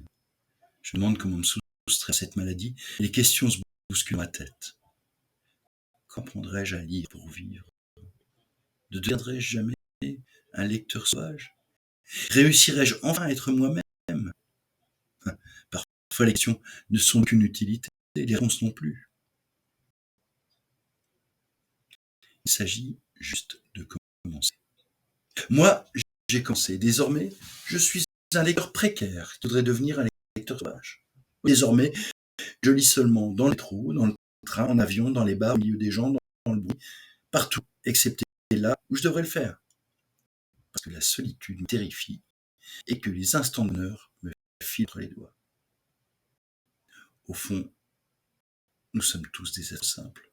Je me demande comment me soustraire à cette maladie, et les questions se bousculent dans ma tête. Qu'apprendrais-je à lire pour vivre? Ne deviendrai-je jamais un lecteur sauvage? Réussirai-je enfin à être moi-même? Parfois les questions ne sont qu'une utilité, les réponses non plus. Il s'agit juste de commencer. Moi, j'ai commencé. Désormais, je suis un lecteur précaire qui voudrait devenir un lecteur sauvage. Désormais, je lis seulement dans les métros, dans le train, en avion, dans les bars, au milieu des gens, dans le bruit, partout, excepté là où je devrais le faire. Parce que la solitude me terrifie et que les instants d'honneur me filent entre les doigts. Au fond, nous sommes tous des êtres simples.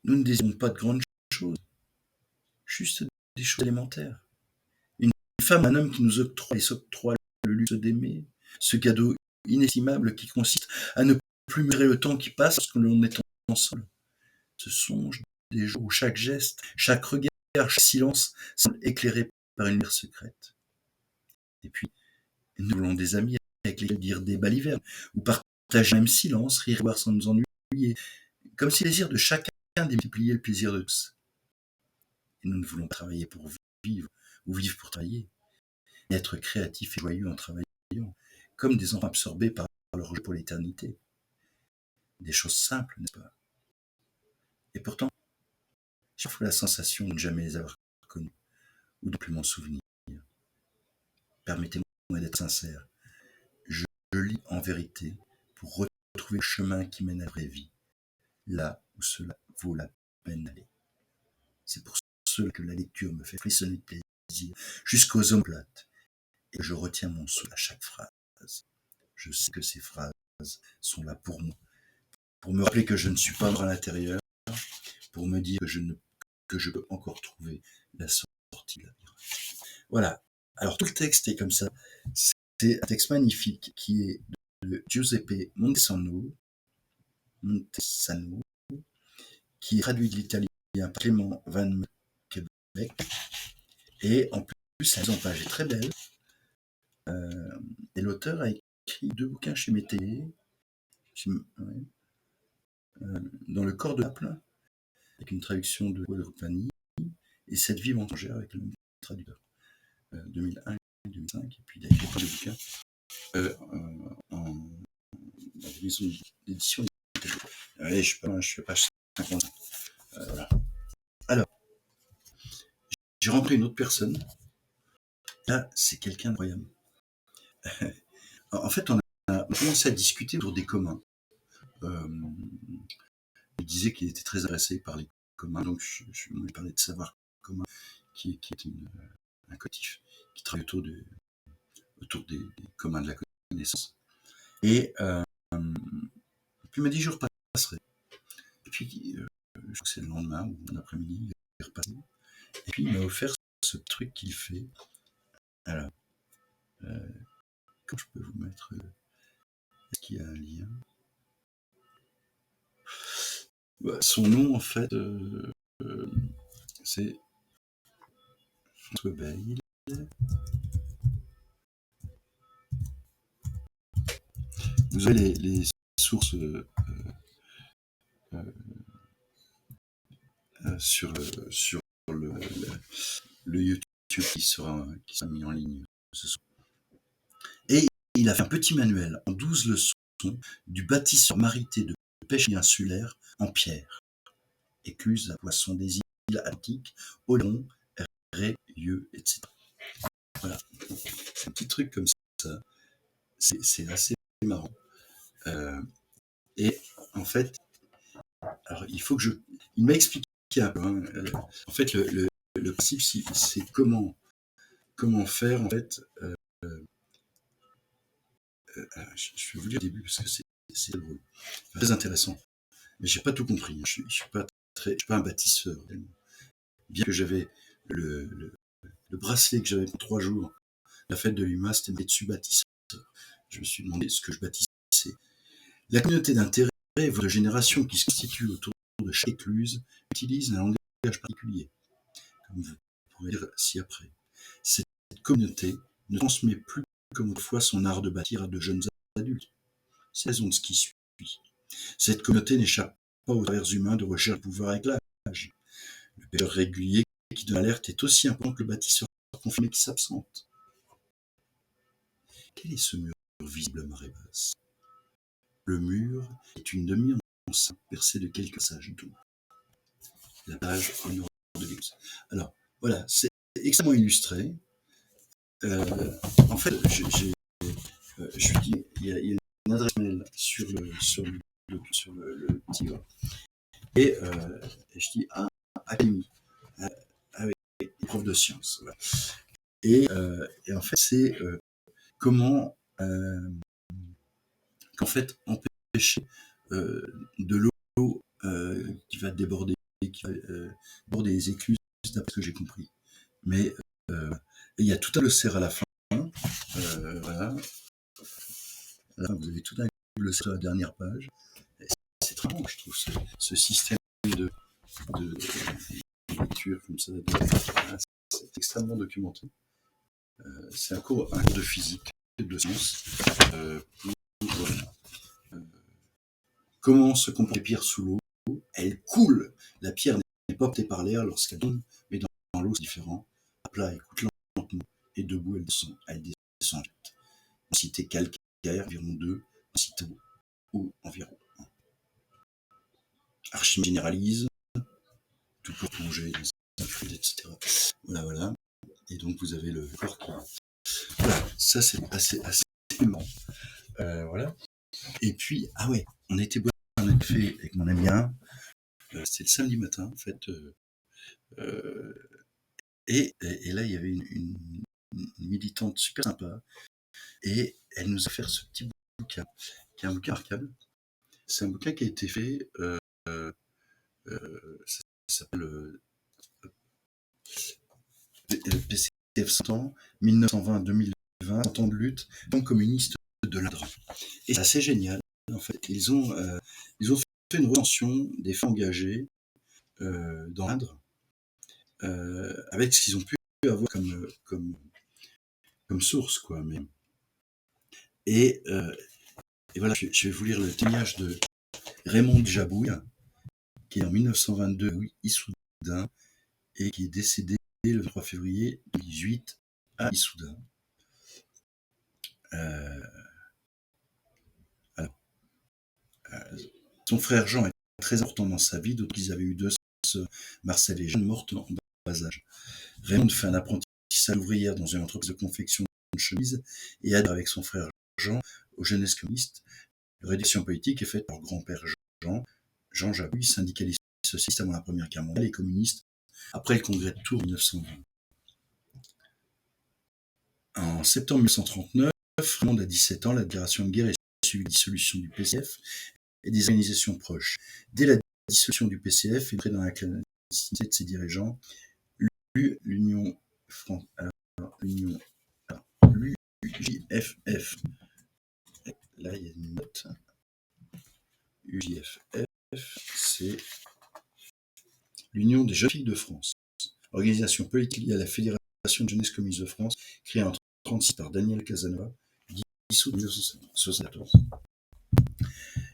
Nous ne désirons pas de grandes choses, juste des choses élémentaires. Une femme, un homme qui nous octroie le luxe d'aimer, ce cadeau inestimable qui consiste à ne plus mesurer le temps qui passe lorsque l'on est ensemble. Ce songe des jours où chaque geste, chaque regard, chaque silence semble éclairé par une lumière secrète. Et puis, nous voulons des amis avec lesquels dire des balivernes, ou partager le même silence, rire, boire sans nous ennuyer, comme si le désir de chacun démultipliait le plaisir de tous. Et nous ne voulons pas travailler pour vivre, ou vivre pour travailler, mais être créatifs et joyeux en travaillant, comme des enfants absorbés par leur jeu pour l'éternité. Des choses simples, n'est-ce pas? Et pourtant, j'ai la sensation de ne jamais les avoir connues, ou de ne plus m'en souvenir. Permettez-moi d'être sincère. Je lis en vérité pour retrouver le chemin qui mène à la vraie vie, là où cela vaut la peine d'aller. C'est pour cela que la lecture me fait frissonner de plaisir jusqu'aux omoplates, et que je retiens mon souffle à chaque phrase. Je sais que ces phrases sont là pour moi, pour me rappeler que je ne suis pas mort à l'intérieur, pour me dire que je peux encore trouver la sortie de la vie. Voilà. Alors tout le texte est comme ça. C'est un texte magnifique qui est de Giuseppe Montesano, qui est traduit de l'italien par Clément Van Québec. Et en plus, la mise en page est très belle. Et l'auteur a écrit 2 bouquins chez Mété, dans le corps de l'Aple, avec une traduction de Compagnie, et Cette vie mensongère avec le même traducteur, 2001 et 2005. Et puis il a écrit plein de bouquins dans des maisons d'édition. Allez, je suis à page 50. Voilà. Alors, j'ai rencontré une autre personne. Là, c'est quelqu'un d'incroyable. En fait, on a commencé à discuter autour des communs. Il disait qu'il était très intéressé par les communs, donc je lui ai parlé de savoir commun, qui est un collectif qui travaille autour des communs de la connaissance. Et puis il m'a dit je repasserai. Et puis je crois que c'est le lendemain ou l'après-midi, il est repassé. Et puis il m'a offert ce truc qu'il fait. Alors, comment je peux vous mettre est-ce qu'il y a un lien? Son nom en fait c'est François Bail. Vous avez les sources sur le YouTube qui sera mis en ligne ce soir. Et il a fait un petit manuel en 12 leçons du bâtisseur marité de pêche insulaire en pierre. Écluse à poissons des îles Atlantiques, Oléron, Ré-Lieu, etc. Voilà. C'est un petit truc comme ça. C'est assez marrant. Et en fait, alors il faut que il m'a expliqué un peu. En fait, le principe, c'est comment faire en fait. Je vais vous lire au début parce que c'est drôle, très intéressant. Mais j'ai pas tout compris. Je suis pas un bâtisseur. Bien que j'avais le bracelet que j'avais pour 3 jours, la fête de l'UMA, c'était marqué dessus bâtisseur. Je me suis demandé ce que je bâtissais. La communauté d'intérêt de génération qui se constitue autour de chaque écluse utilise un langage particulier, comme vous pourrez lire ci-après. Cette communauté ne transmet plus comme autrefois son art de bâtir à de jeunes adultes. C'est la raison de ce qui suit. Cette communauté n'échappe pas aux travers humains de recherche de pouvoir avec l'âge. Le pêcheur régulier qui donne l'alerte est aussi important que le bâtisseur confirmé qui s'absente. Quel est ce mur visible à marée basse? Le mur est une demi-once percée de quelques passages d'eau. La page au nord de l'église. Alors, voilà, c'est extrêmement illustré. En fait, je lui dis, il y a une adresse mail sur le petit. Et je dis, Académie, avec prof de sciences. Voilà. Et en fait, c'est comment qu'en fait empêcher de l'eau qui va déborder, qui va déborder les écluses, d'après ce que j'ai compris. Mais il y a tout un glossaire à la fin. Voilà. Là, vous avez tout un glossaire sur la dernière page. C'est très bon, je trouve, ce système de lecture comme ça. C'est extrêmement documenté. C'est un cours de physique, de sciences, pour comment se comportent les pierres sous l'eau. Elles coulent. La pierre n'est pas portée par l'air lorsqu'elle tombe, mais dans l'eau, c'est différent. À plat, elle coule lentement, et debout, elle descend. Densité calcaire, environ 2, densité eau, environ 1. Archimède généralise, tout pour plonger dans un fluide, etc. Voilà. Et donc, vous avez le corps qui... Voilà, ça, c'est assez marrant. Voilà. Et puis, on était boire un café avec mon ami 1. C'était le samedi matin, en fait. Et là, il y avait une militante super sympa. Et elle nous a fait ce petit bouquin, qui est un bouquin remarquable. C'est un bouquin qui a été fait, ça s'appelle PCF 100 ans, 1920-2020, 100 ans de lutte, Front communiste de l'Indre. Et c'est assez génial, en fait. Ils ont fait une recension des faits engagés dans l'Indre, avec ce qu'ils ont pu avoir comme source, quoi. Et voilà, je vais vous lire le témoignage de Raymond Jabouille, qui est en 1922 à Issoudun et qui est décédé le 3 février 2018 à Issoudun. Son frère Jean est très important dans sa vie, d'autant qu'ils avaient eu deux sœurs, Marcel et Jeanne, mortes en bas âge. Raymond fait un apprentissage ouvrière dans une entreprise de confection de chemises et adhère avec son frère Jean aux Jeunesses communistes. La rédaction politique est faite par grand-père Jean Jabouille, syndicaliste socialiste avant la Première Guerre mondiale et communiste après le congrès de Tours 1920. En septembre 1939, Raymond a 17 ans, la déclaration de guerre est suivie de la dissolution du PCF et des organisations proches. Dès la dissolution du PCF, entré dans la clandestinité de ses dirigeants, l'UJFF, là il y a une note, UJFF, c'est l'Union des jeunes filles de France, organisation politique liée à la Fédération de jeunesse communiste de France, créée en 1936 par Daniel Casanova, dissoute en 1974.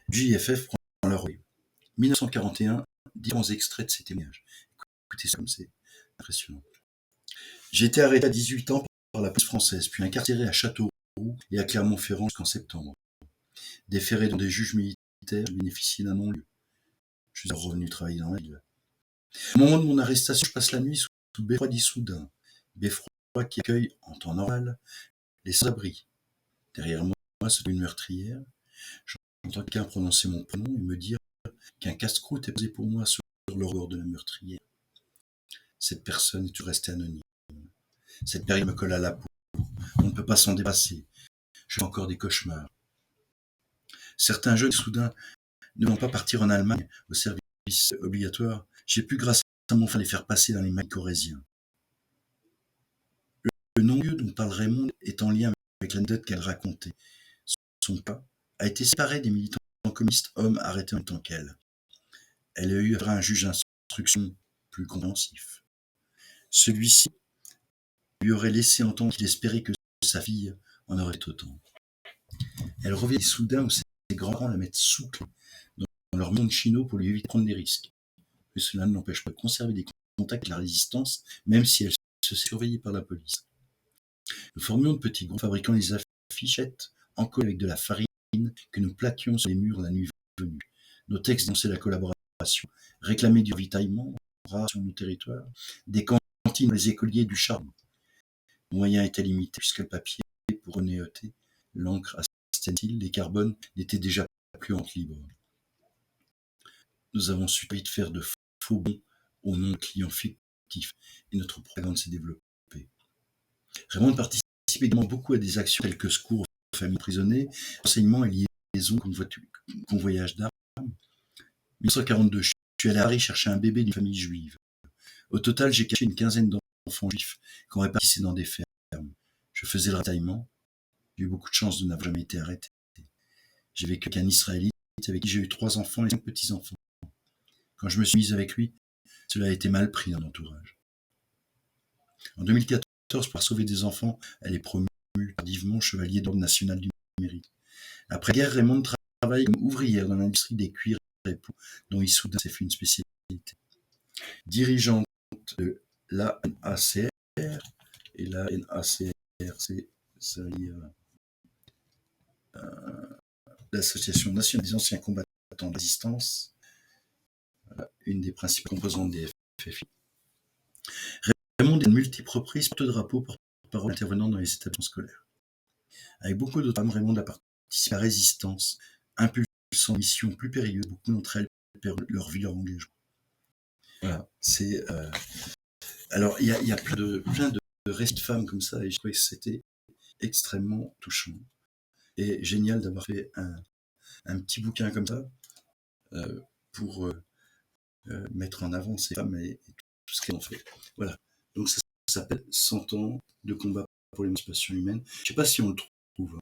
JFF prend leur rôle. 1941, différents extraits de ces témoignages. Écoutez ça comme c'est impressionnant. J'ai été arrêté à 18 ans par la police française, puis incarcéré à Châteauroux et à Clermont-Ferrand jusqu'en septembre. Déféré dans des juges militaires, bénéficié d'un non-lieu. Je suis revenu travailler dans la ville. Au moment de mon arrestation, je passe la nuit sous Beffroi d'Issoudun. Beffroi qui accueille, en temps normal, les sans-abri. Derrière moi, c'est une meurtrière. J'entends quelqu'un prononcer mon prénom et me dire qu'un casse-croûte est posé pour moi sur le rebord de la meurtrière. Cette personne est restée anonyme. Cette période me colle à la peau. On ne peut pas s'en dépasser. Je fais encore des cauchemars. Certains jeunes soudain ne vont pas partir en Allemagne au service obligatoire. J'ai pu, grâce à mon frère, les faire passer dans les mails corésiens. Le non-lieu dont parle Raymond est en lien avec l'anecdote qu'elle racontait. Son père a été séparé des militants communistes hommes arrêtés en même temps qu'elle. Elle a eu un juge d'instruction plus compréhensif. Celui-ci lui aurait laissé entendre qu'il espérait que sa fille en aurait autant. Elle revient soudain où ses grands-parents la mettent sous clé dans leur monde chino pour lui éviter de prendre des risques. Mais cela ne l'empêche pas de conserver des contacts avec la résistance, même si elle se fait surveiller par la police. Nous formions de petits groupes fabriquant des affichettes en colle avec de la farine que nous plaquions sur les murs la nuit venue. Nos textes dénonçaient la collaboration, réclamaient du ravitaillement rare sur nos territoires, des cantines pour les écoliers du charbon. Les moyens étaient limités puisque le papier pour renéoter, l'encre à stencil, les carbones n'étaient déjà plus en libre. Nous avons su vite faire de faux bons au nom de clients fictifs et notre propagande s'est développée. Raymond participe également beaucoup à des actions telles que secours aux familles emprisonnées, renseignements et liaisons, convoyage d'armes. En 1942, je suis allé à Paris chercher un bébé d'une famille juive. Au total, j'ai caché une quinzaine d'enfants juifs qu'on répartissait dans des fermes. Je faisais le ravitaillement. J'ai eu beaucoup de chance de n'avoir jamais été arrêté. J'ai vécu avec un Israélite avec qui j'ai eu 3 enfants et 5 petits-enfants. Quand je me suis mise avec lui, cela a été mal pris dans l'entourage. En 2014, pour sauver des enfants, elle est promue tardivement chevalier d'ordre national du mérite. Après-guerre, Raymond travaille comme ouvrière dans l'industrie des cuirs et peaux, dont Issoudun s'est fait une spécialité. Dirigeante de l'ANACR, et l'ANACR, c'est l'Association nationale des anciens combattants de résistance, une des principales composantes des FFI. Raymond est de multiples reprises porte-drapeau, porte-parole intervenant dans les établissements scolaires. Avec beaucoup d'autres femmes, Raymond a participé à la résistance, impulsant missions plus périlleuses. Beaucoup d'entre elles perdent leur vie, leur engagement. Voilà, c'est. Alors, il y a plein de récits de femmes comme ça, et je trouvais que c'était extrêmement touchant. Et génial d'avoir fait un petit bouquin comme ça pour mettre en avant ces femmes et tout ce qu'elles ont fait. Voilà. Donc ça s'appelle 100 ans de combat pour l'émancipation humaine. Je ne sais pas si on le trouve.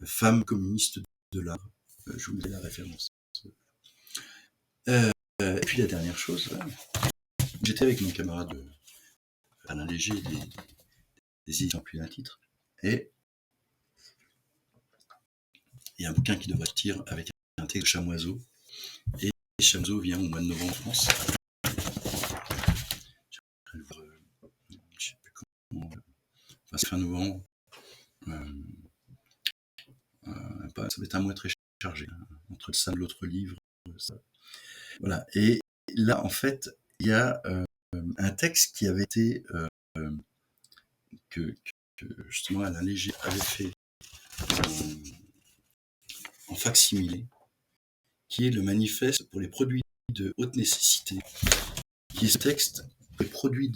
Femmes communistes de l'art. Je vous mets la référence. Et puis la dernière chose, j'étais avec mon camarade Alain Léger des éditions Plus d'un titre, et il y a un bouquin qui devrait sortir avec un texte de Chamoiseau, et Chamoiseau vient au mois de novembre en France. Je sais plus comment, enfin, c'est fin novembre. Ça va être un mois très chargé, entre ça et l'autre livre. Ça. Voilà. Et là, en fait, il y a un texte qui avait été que justement Alain Léger avait fait en facsimilé, qui est le manifeste pour les produits de haute nécessité, qui est ce texte des produits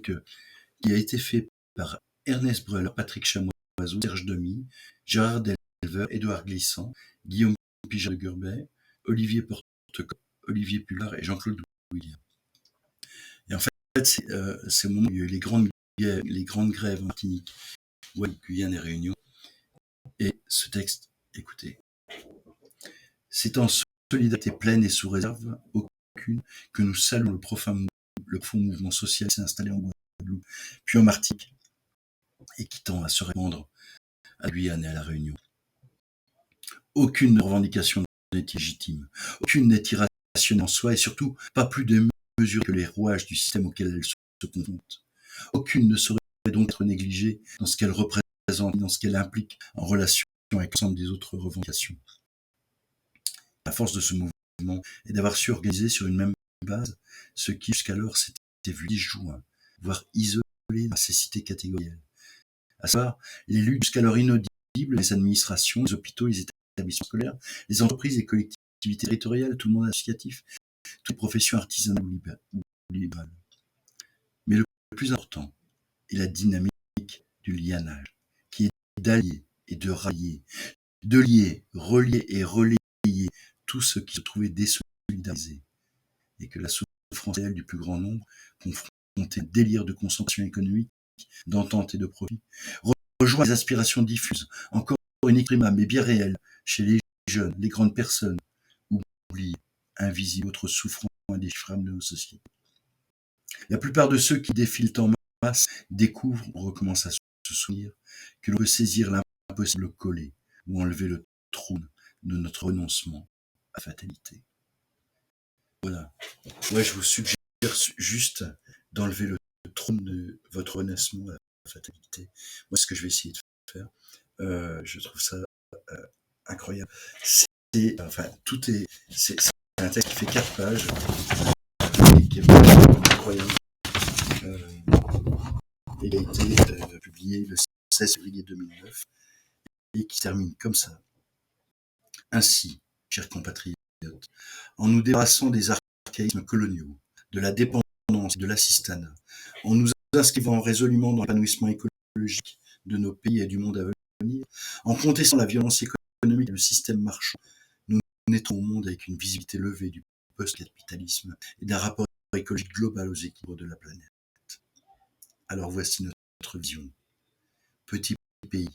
qui a été fait par Ernest Breuer, Patrick Chamoiseau, Serge Demy, Gérard Delveur, Édouard Glissant, Guillaume Pijat de Gurbet, Olivier Portecotte, Olivier Pullard et Jean-Claude William. Et en fait, c'est au moment où il y a eu les grandes grèves en Martinique, Guyane et Réunion. Et ce texte, écoutez, c'est en solidarité pleine et sous réserve aucune que nous saluons le profond mouvement social qui s'est installé en Guadeloupe, puis en Martinique, et qui tend à se répandre à Guyane et à la Réunion. Aucune revendication n'est légitime, aucune n'est irrationnelle en soi, et surtout pas plus de mesure que les rouages du système auquel elle se confronte. Aucune ne saurait donc être négligée dans ce qu'elle représente, dans ce qu'elle implique en relation avec l'ensemble des autres revendications. La force de ce mouvement est d'avoir su organiser sur une même base ce qui jusqu'alors s'était vu disjoint, voire isolé dans la cécité catégorielle. À savoir, les luttes jusqu'alors inaudibles, les administrations, les hôpitaux, les établissements scolaires, les entreprises et collectivités territoriales, tout le monde associatif, toutes les professions artisanales ou libérales. Mais le plus important est la dynamique du lianage, qui est d'allier et de rallier, de lier, relier et relayer tous ceux qui se trouvaient désolidarisés, et que la souffrance réelle du plus grand nombre, confrontée à un délire de concentration économique, d'entente et de profit, rejoint les aspirations diffuses, encore inexprimables mais bien réelles, chez les jeunes, les grandes personnes, oubliées, invisibles, autres souffrants indéchiffrables de nos sociétés. La plupart de ceux qui défilent en masse découvrent, on recommence à se souvenir, que l'on peut saisir l'impossible collé ou enlever le trône de notre renoncement à fatalité. Voilà. Ouais, je vous suggère juste d'enlever le trône de votre renoncement à la fatalité. Moi, ce que je vais essayer de faire, je trouve ça incroyable. C'est un texte qui fait 4 pages, qui est incroyable. Il a été publié le 16 février 2009 et qui termine comme ça. Ainsi, chers compatriotes, en nous débarrassant des archaïsmes coloniaux, de la dépendance et de l'assistanat, en nous inscrivant résolument dans l'épanouissement écologique de nos pays et du monde à venir, en contestant la violence économique et le système marchand, nous naîtrons au monde avec une visibilité levée du post-capitalisme et d'un rapport écologique global aux équilibres de la planète. Alors voici notre vision. Petit pays,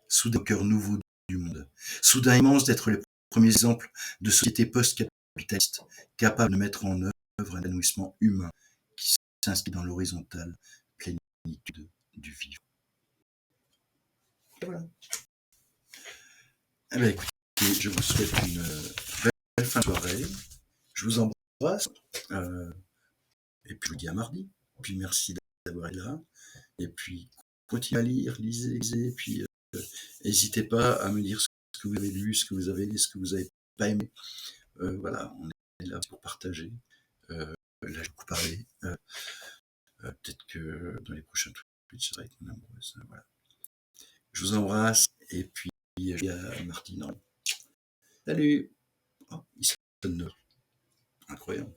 soudain au cœur nouveau du monde, soudain immense d'être les premiers exemples de société post-capitaliste, capable de mettre en œuvre un épanouissement humain qui s'inscrit dans l'horizontale plénitude du vivant. Et voilà. Eh bien, écoutez, je vous souhaite une belle fin de soirée. Je vous embrasse. Et puis, je vous dis à mardi. Puis, merci d'avoir été là. Et puis, continuez à lire, lisez. Et puis, n'hésitez pas à me dire ce que vous avez lu, ce que vous avez pas aimé. Voilà, on est là pour partager. Là, j'ai beaucoup parlé. Peut-être que dans les prochains tweets, ça va être mon amoureuse. Voilà. Je vous embrasse. Et puis, je dis à Martine. Salut. Oh, il sonne. Incroyable.